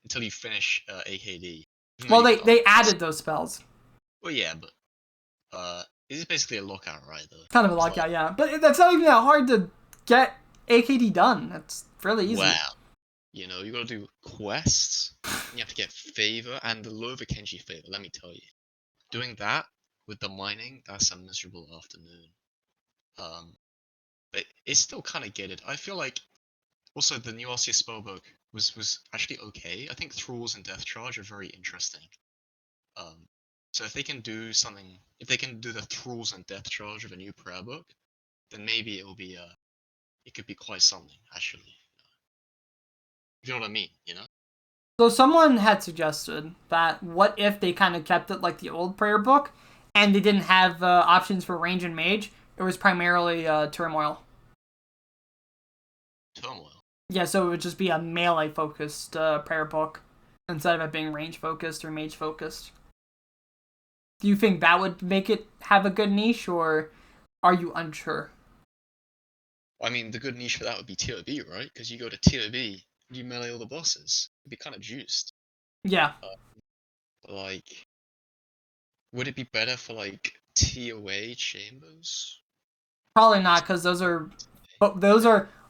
until you finish AKD. Well, they added those spells. Well, yeah, but it is basically a lockout, right? Though. Kind of a lockout, yeah. But that's not even that hard to get AKD done. That's fairly easy. Wow. You know, you gotta do quests, and you have to get favor, and the Lova Kenji favor, let me tell you. Doing that with the mining, that's a miserable afternoon. But it's still kind of gated. I feel like also the new Arceus Spellbook was actually okay. I think Thralls and Death Charge are very interesting. So if they can do something, if they can do the Thralls and Death Charge of a new prayer book, then maybe it will be it could be quite something actually. If you know what I mean, you know? So someone had suggested that what if they kind of kept it like the old prayer book, and they didn't have options for range and mage. It was primarily turmoil. Turmoil? Yeah, so it would just be a melee-focused prayer book instead of it being range-focused or mage-focused. Do you think that would make it have a good niche, or are you unsure? I mean, the good niche for that would be ToB, right? Because you go to ToB, you melee all the bosses. It'd be kind of juiced. Yeah. Like, would it be better for like ToA chambers? Probably not, because those are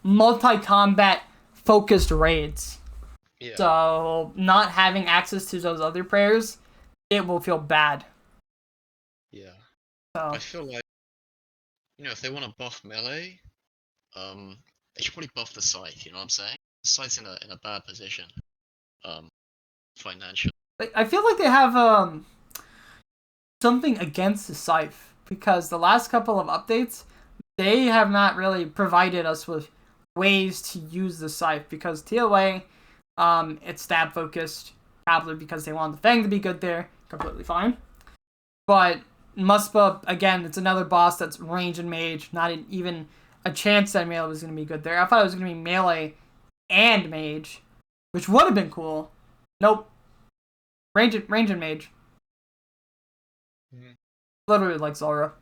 multi-combat focused raids. Yeah. So not having access to those other prayers, it will feel bad. Yeah. So I feel like, you know, if they want to buff melee, they should probably buff the scythe. You know what I'm saying? The scythe's in a bad position, financially. I feel like they have something against the scythe, because the last couple of updates, they have not really provided us with ways to use the scythe, because ToA, it's stab focused, probably because they want the Fang to be good there, completely fine. But Muspah, again, it's another boss that's range and mage, not even a chance that melee was going to be good there. I thought it was going to be melee and mage, which would have been cool. Nope. Range and mage. Mm-hmm. Literally like Zora.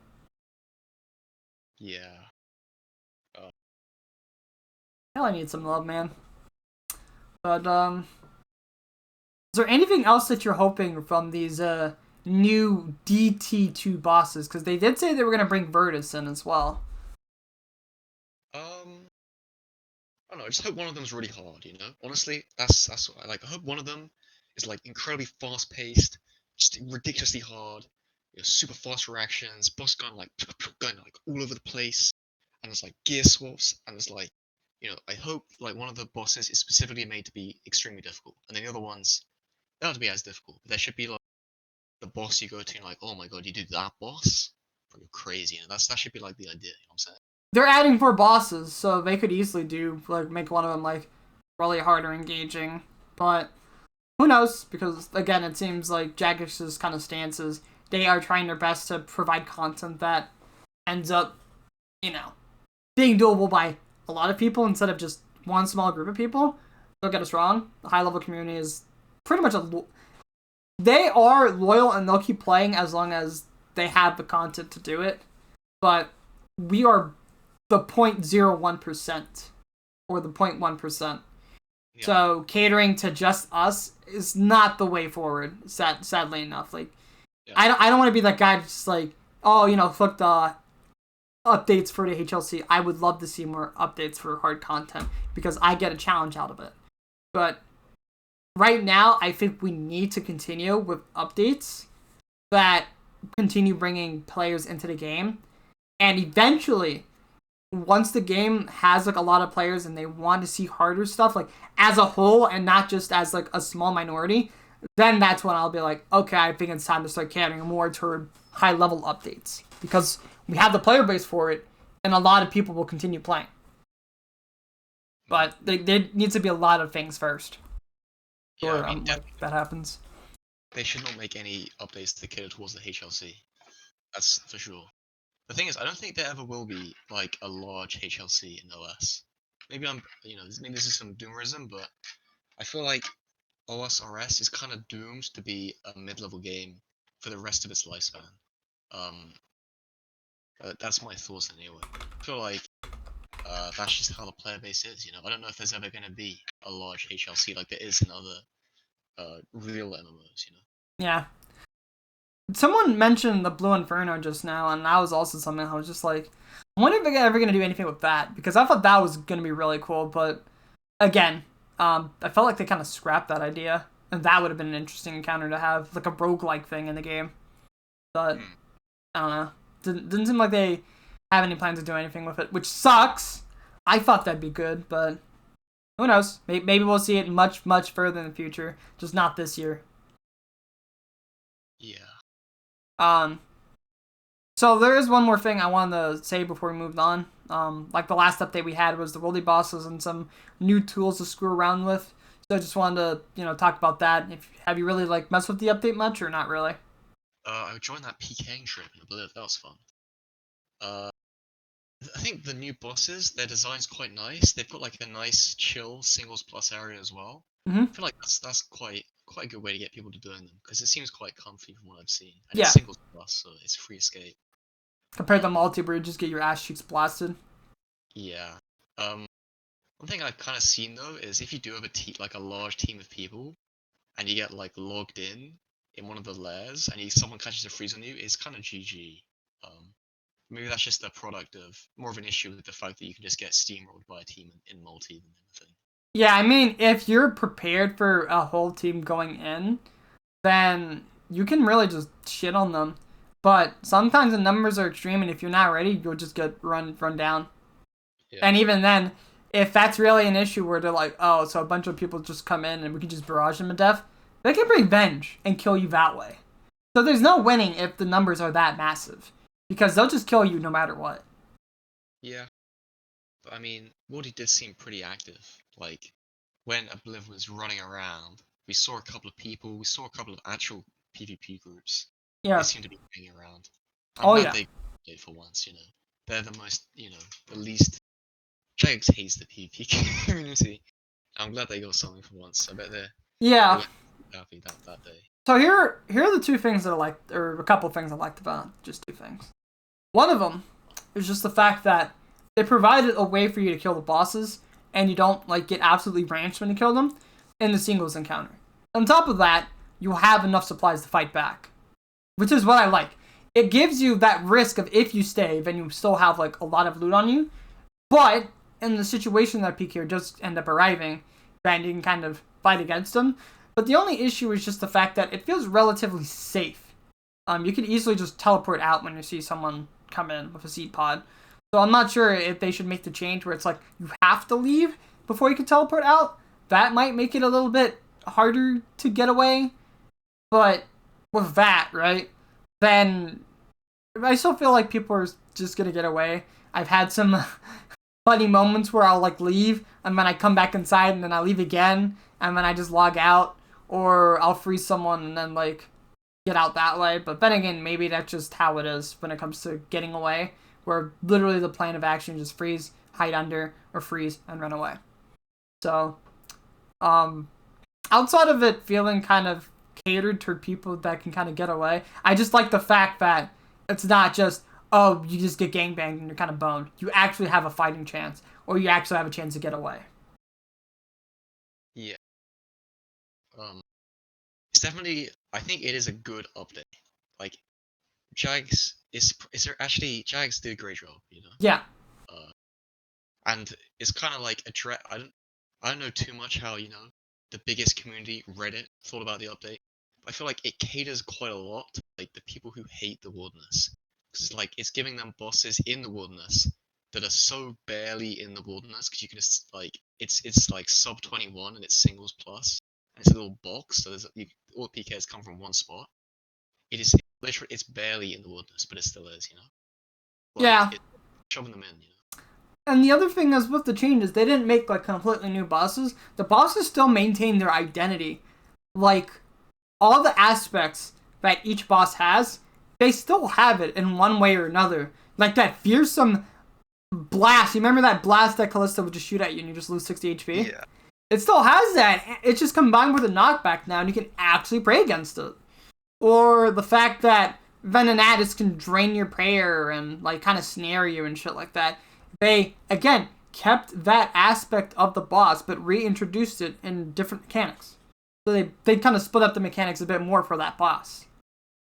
Yeah. Hell, I need some love, man. But, is there anything else that you're hoping from these, new DT2 bosses? Because they did say they were going to bring Virtus in as well. I don't know, I just hope one of them's really hard, you know? Honestly, that's what I like. I hope one of them is, like, incredibly fast-paced, just ridiculously hard, you know, super fast reactions, boss gun, like, going, like, all over the place, and there's, like, gear swaps, and there's, like, you know, I hope, like, one of the bosses is specifically made to be extremely difficult, and then the other ones, they don't have to be as difficult, but there should be, like, the boss you go to, and like, oh my god, you do that boss? You're crazy, you know? That should be, like, the idea, you know what I'm saying? They're adding 4 bosses, so they could easily do, like, make one of them, like, really hard or engaging. But who knows? Because, again, it seems like Jagex's kind of stance is they are trying their best to provide content that ends up, you know, being doable by a lot of people instead of just one small group of people. Don't get us wrong. The high-level community is pretty much they are loyal and they'll keep playing as long as they have the content to do it. But we are the 0.01% or the 0.1%. Yeah. So catering to just us is not the way forward, sadly enough. Like, yeah. I don't want to be that guy just like, oh, you know, click the updates for the HLC. I would love to see more updates for hard content because I get a challenge out of it. But right now, I think we need to continue with updates that continue bringing players into the game. And eventually, once the game has like a lot of players and they want to see harder stuff like as a whole and not just as like a small minority, then that's when I'll be like, okay, I think it's time to start catering more toward high level updates because we have the player base for it and a lot of people will continue playing. But there needs to be a lot of things first. Yeah, Or like, that happens. They should not make any updates to cater towards the HLC. That's for sure. The thing is, I don't think there ever will be like a large HLC in OS. Maybe maybe this is some doomerism, but I feel like OSRS is kind of doomed to be a mid-level game for the rest of its lifespan. That's my thoughts anyway. I feel like that's just how the player base is. I don't know if there's ever going to be a large HLC like there is in other real MMOs. Yeah. Someone mentioned the Blue Inferno just now, and that was also something I was just like, I wonder if they're ever going to do anything with that, because I thought that was going to be really cool, but again, I felt like they kind of scrapped that idea, and that would have been an interesting encounter to have, like a roguelike thing in the game. But, I don't know. Didn't seem like they have any plans to do anything with it, which sucks. I thought that'd be good, but who knows? Maybe we'll see it much, much further in the future, just not this year. Yeah. So there is one more thing I wanted to say before we moved on. Like the last update we had was the Wildy bosses and some new tools to screw around with. So I just wanted to, talk about that. Have you really like messed with the update much or not really? I joined that PKing trip and I believe that was fun. I think the new bosses, their design's quite nice. They've got like a nice chill singles plus area as well. Mm-hmm. I feel like that's quite a good way to get people to doing them because it seems quite comfy from what I've seen. And Yeah. It's singles plus, so it's free escape. Compared to multi where you just get your ass cheeks blasted. Yeah. One thing I've kind of seen though is if you do have a large team of people, and you get like logged in one of the lairs, and someone catches a freeze on you, it's kind of GG. Maybe that's just a product of more of an issue with the fact that you can just get steamrolled by a team in multi than anything. Yeah, I mean, if you're prepared for a whole team going in, then you can really just shit on them. But sometimes the numbers are extreme, and if you're not ready, you'll just get run down. Yeah. And even then, if that's really an issue where they're like, oh, so a bunch of people just come in and we can just barrage them to death, they can bring revenge and kill you that way. So there's no winning if the numbers are that massive. Because they'll just kill you no matter what. Yeah. But I mean, Wildy did seem pretty active. Like, when Oblivion was running around, we saw a couple of people, we saw a couple of actual PvP groups. Yeah. They seem to be hanging around. I'm glad they did for once, They're the most, the least... Jraze hates the PvP community. I'm glad they got something for once. I bet they're happy that day. So here are the two things that I liked, or a couple of things I liked about it. Just two things. One of them is just the fact that they provided a way for you to kill the bosses, and you don't like get absolutely ranched when you kill them in the singles encounter. On top of that, you'll have enough supplies to fight back, which is what I like. It gives you that risk of if you stay, then you still have like a lot of loot on you. But in the situation that PK does end up arriving, then you can kind of fight against them. But the only issue is just the fact that it feels relatively safe. You can easily just teleport out when you see someone come in with a seed pod. So I'm not sure if they should make the change where it's like you have to leave before you can teleport out. That might make it a little bit harder to get away. But with that, right, then I still feel like people are just going to get away. I've had some funny moments where I'll like leave and then I come back inside and then I leave again and then I just log out. Or I'll freeze someone and then, like, get out that way. But then again, maybe that's just how it is when it comes to getting away. Where literally the plan of action is just freeze, hide under, or freeze, and run away. So, outside of it feeling kind of catered toward people that can kind of get away, I just like the fact that it's not just, oh, you just get gangbanged and you're kind of boned. You actually have a fighting chance. Or you actually have a chance to get away. Yeah. It's definitely, I think it is a good update. Like, Jraze Jraze did a great job, Yeah. And it's kind of like I don't know too much how, the biggest community, Reddit, thought about the update. But I feel like it caters quite a lot to, like, the people who hate the wilderness. Because it's like, it's giving them bosses in the wilderness that are so barely in the wilderness because you can just like it's like sub 21 and it's singles plus and it's a little box, so all the PKs come from one spot. It is literally it's barely in the wilderness, but it still is, you know. Like, yeah. Shoving them in, you know. And the other thing is with the changes, they didn't make like completely new bosses. The bosses still maintain their identity. Like all the aspects that each boss has, they still have it in one way or another. Like that fearsome blast. You remember that blast that Callisto would just shoot at you and you just lose 60 HP? Yeah. It still has that. It's just combined with a knockback now and you can actually pray against it. Or the fact that Venenatus can drain your prayer and like kind of snare you and shit like that. They, again, kept that aspect of the boss but reintroduced it in different mechanics. So they kind of split up the mechanics a bit more for that boss.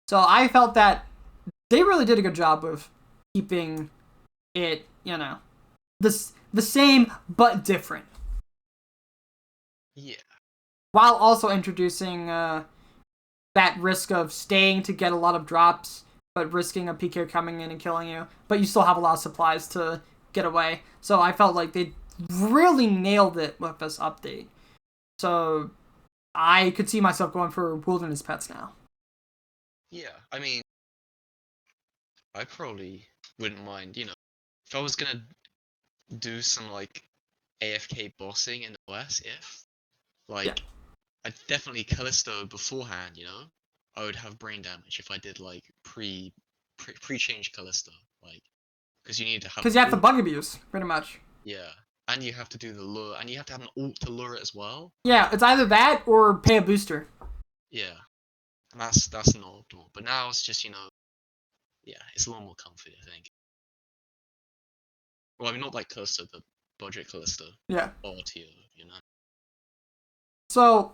So I felt that they really did a good job of keeping it, you know, the same but different. Yeah. While also introducing that risk of staying to get a lot of drops, but risking a PK coming in and killing you. But you still have a lot of supplies to get away. So I felt like they really nailed it with this update. So I could see myself going for wilderness pets now. Yeah, I mean, I probably wouldn't mind, you know, if I was gonna do some like AFK bossing in OS, like I'd definitely Callisto beforehand, you know, I would have brain damage if I did like pre-change Callisto, like because you need to have because you have to bug abuse pretty much. Yeah, and you have to do the lure, and you have to have an ult to lure it as well. Yeah, it's either that or pay a booster. Yeah, and that's not optimal. But now it's just, you know, yeah, it's a little more comfy, I think. Well, I mean, not like Callisto, the budget Callisto. Yeah. Or ToA, you know. So,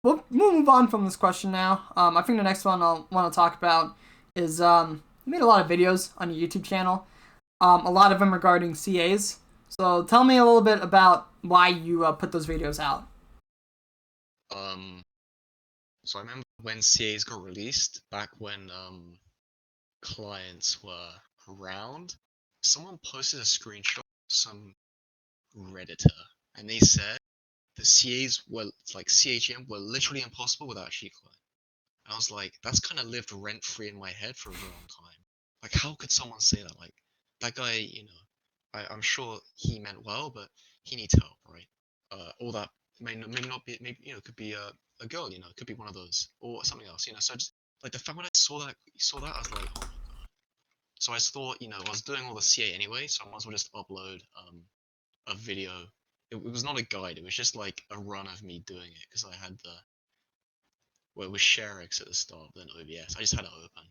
we'll move on from this question now. I think the next one I'll want to talk about is you made a lot of videos on your YouTube channel. A lot of them regarding CAs. So tell me a little bit about why you put those videos out. So I remember when CAs got released, back when clients were around, someone posted a screenshot of some Redditor, and they said the CAs were like CHM were literally impossible without cheat code. And I was like, that's kind of lived rent free in my head for a very long time. Like, how could someone say that? Like, that guy, you know, I'm sure he meant well, but he needs help, right? Or that may not be, maybe, you know, it could be a girl, you know, it could be one of those, or something else, you know. So I just, like, the fact when I saw that, I was like, oh my god. So I thought, you know, I was doing all the CA anyway, so I might as well just upload a video. It was not a guide, it was just like a run of me doing it, because I had it was ShareX at the start, then OBS. I just had it open.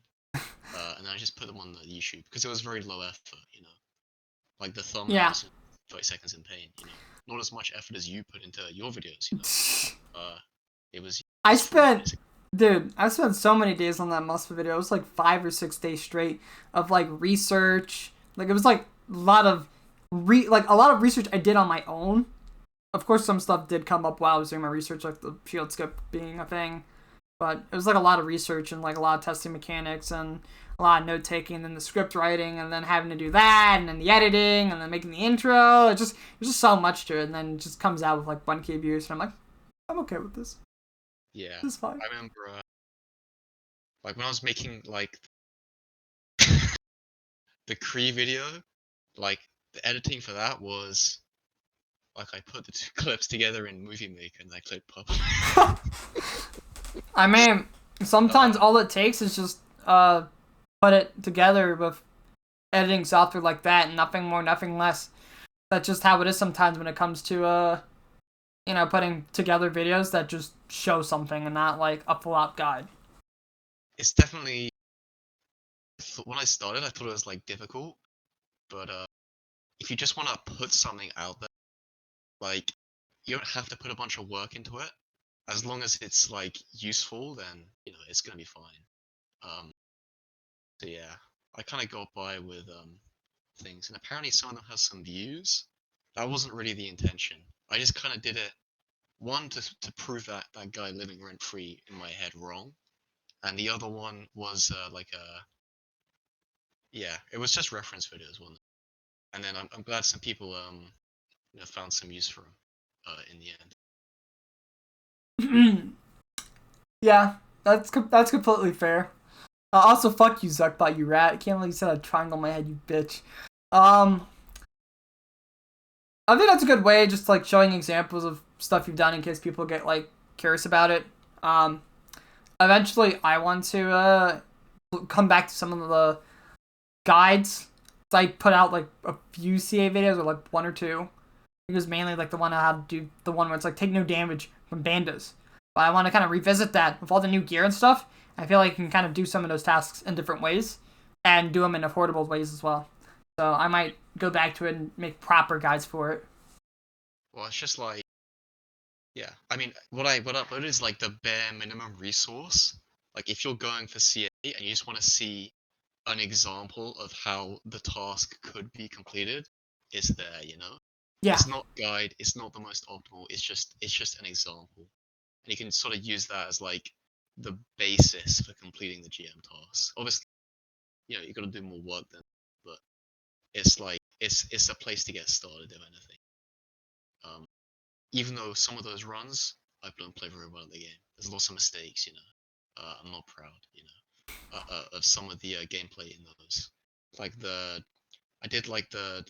And then I just put them on the YouTube, because it was very low effort, you know. Like the thumbnails, Yeah. 30 seconds in paint, you know. Not as much effort as you put into your videos, you know. It was... I spent so many days on that Muspah video. It was like 5 or 6 days straight of like research. Like it was like a lot of research I did on my own. Of course, some stuff did come up while I was doing my research, like the shield skip being a thing. But it was like a lot of research and like a lot of testing mechanics and a lot of note taking and then the script writing and then having to do that and then the editing and then making the intro. There's just so much to it, and then it just comes out with like 1K views and I'm like, I'm okay with this. Yeah. This is fine. I remember like when I was making like the Kree video, like the editing for that was like I put the two clips together in Movie Maker and I clicked publish. I mean, sometimes all it takes is just put it together with editing software like that, and nothing more, nothing less. That's just how it is sometimes when it comes to you know, putting together videos that just show something and not like a full-out guide. It's definitely, when I started, I thought it was like difficult, but if you just want to put something out there, like you don't have to put a bunch of work into it. As long as it's like useful, then you know it's gonna be fine. So yeah, I kind of got by with things, and apparently some of them have some views. That wasn't really the intention. I just kind of did it, one, to prove that guy living rent free in my head wrong, and the other one was yeah, it was just reference videos, wasn't it? And then I'm glad some people found some use for them in the end. Yeah, that's completely fair. Also, fuck you, Zuckbot, you rat. Can't believe you said a triangle in my head, you bitch. I think that's a good way, just like showing examples of stuff you've done in case people get like curious about it. Eventually, I want to come back to some of the guides. So I put out like a few CA videos, or like one or two. It was mainly like the one I had to do, the one where it's like take no damage from bandas. But I want to kind of revisit that with all the new gear and stuff. I feel like you can kind of do some of those tasks in different ways and do them in affordable ways as well. So I might go back to it and make proper guides for it. Well, it's just like, yeah. I mean, what I uploaded is like the bare minimum resource. Like if you're going for CA and you just want to see an example of how the task could be completed, it's there, you know? Yeah. It's not guide, it's not the most optimal, it's just an example. And you can sort of use that as like the basis for completing the GM task. Obviously, you got to do more work than, but it's like it's a place to get started, if anything. Even though some of those runs I don't play very well at the game, there's lots of mistakes. I'm not proud, of some of the gameplay in those. Like I did like the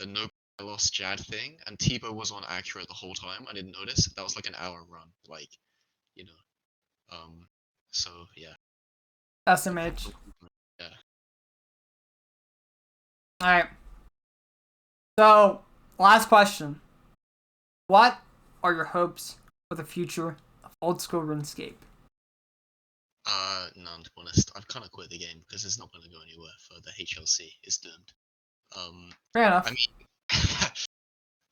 no I lost Jad thing, and Tebow was on accurate the whole time. I didn't notice. That was like an hour run, like, so yeah. SMH. Yeah. Alright. So, last question. What are your hopes for the future of old school RuneScape? None, to be honest. I've kind of quit the game because it's not going to go anywhere for the HLC. It's doomed. Fair enough. I mean,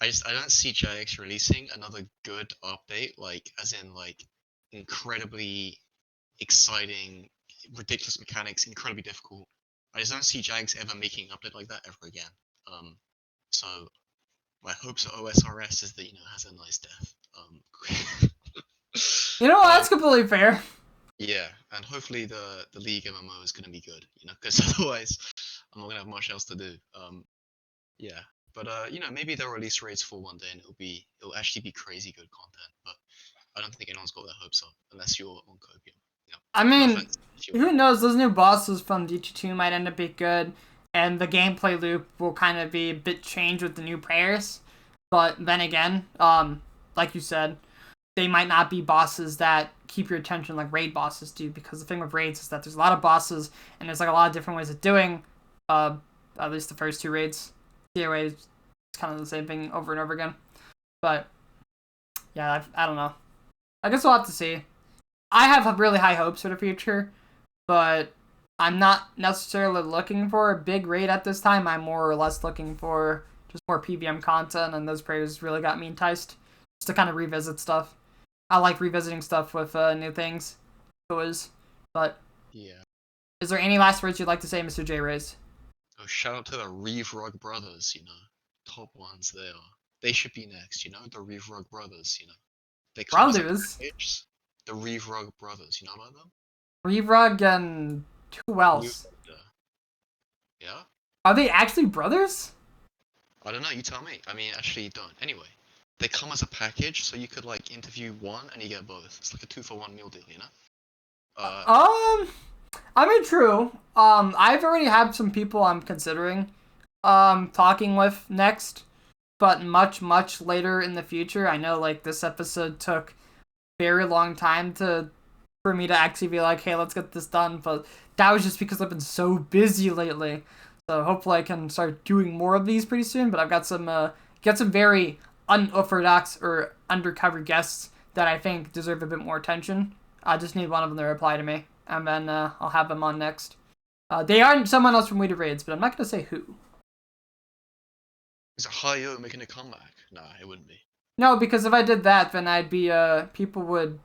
I don't see JX releasing another good update, like, as in, like, incredibly exciting, ridiculous mechanics, incredibly difficult. I just don't see JAGS ever making an update like that ever again. So my hopes at OSRS is that, it has a nice death. That's completely fair. Yeah, and hopefully the League MMO is going to be good, because otherwise I'm not going to have much else to do. Yeah, but maybe they'll release Raids 4 one day and it'll actually be crazy good content, but I don't think anyone's got their hopes up unless you're on Copium. I mean, who knows? Those new bosses from DT2 might end up being good, and the gameplay loop will kind of be a bit changed with the new prayers. But then again, like you said, they might not be bosses that keep your attention like raid bosses do, because the thing with raids is that there's a lot of bosses, and there's like a lot of different ways of doing, at least the first two raids. ToA is kind of the same thing over and over again. But, yeah, I don't know. I guess we'll have to see. I have really high hopes for the future, but I'm not necessarily looking for a big raid at this time. I'm more or less looking for just more PvM content, and those prayers really got me enticed just to kind of revisit stuff. I like revisiting stuff with new things, but yeah. Is there any last words you'd like to say, Mr. Jraze? Oh, shout out to the Rework brothers, top ones they are. They should be next, the Rework brothers, They brothers? The Rework brothers, you know about them? Rework and who else? Yeah? Are they actually brothers? I don't know, you tell me. I mean, actually, don't. Anyway, they come as a package, so you could, like, interview one and you get both. It's like a 2-for-1 meal deal, I mean, true. I've already had some people I'm considering, talking with next, but much, much later in the future. I know, like, this episode took very long time for me to actually be like, hey, let's get this done, but that was just because I've been so busy lately. So hopefully I can start doing more of these pretty soon, but I've got some very unorthodox or undercover guests that I think deserve a bit more attention. I just need one of them to reply to me, and then I'll have them on next. They aren't someone else from We Do Raids, but I'm not going to say who. Is it HiImSido making a comeback? Nah, it wouldn't be. No, because if I did that, then I'd be, people would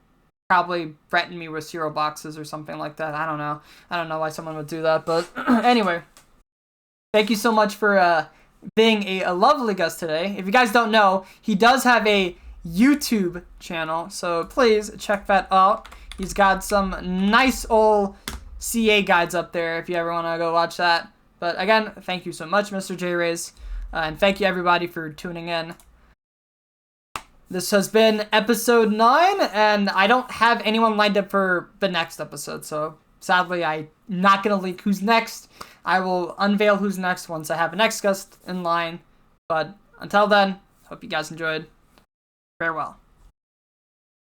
probably threaten me with cereal boxes or something like that. I don't know. I don't know why someone would do that, but anyway. Thank you so much for being a lovely guest today. If you guys don't know, he does have a YouTube channel, so please check that out. He's got some nice old CA guides up there if you ever want to go watch that. But again, thank you so much, Mr. Jraze. And thank you, everybody, for tuning in. This has been episode 9, and I don't have anyone lined up for the next episode, so sadly, I'm not going to leak who's next. I will unveil who's next once I have a next guest in line. But until then, hope you guys enjoyed. Farewell.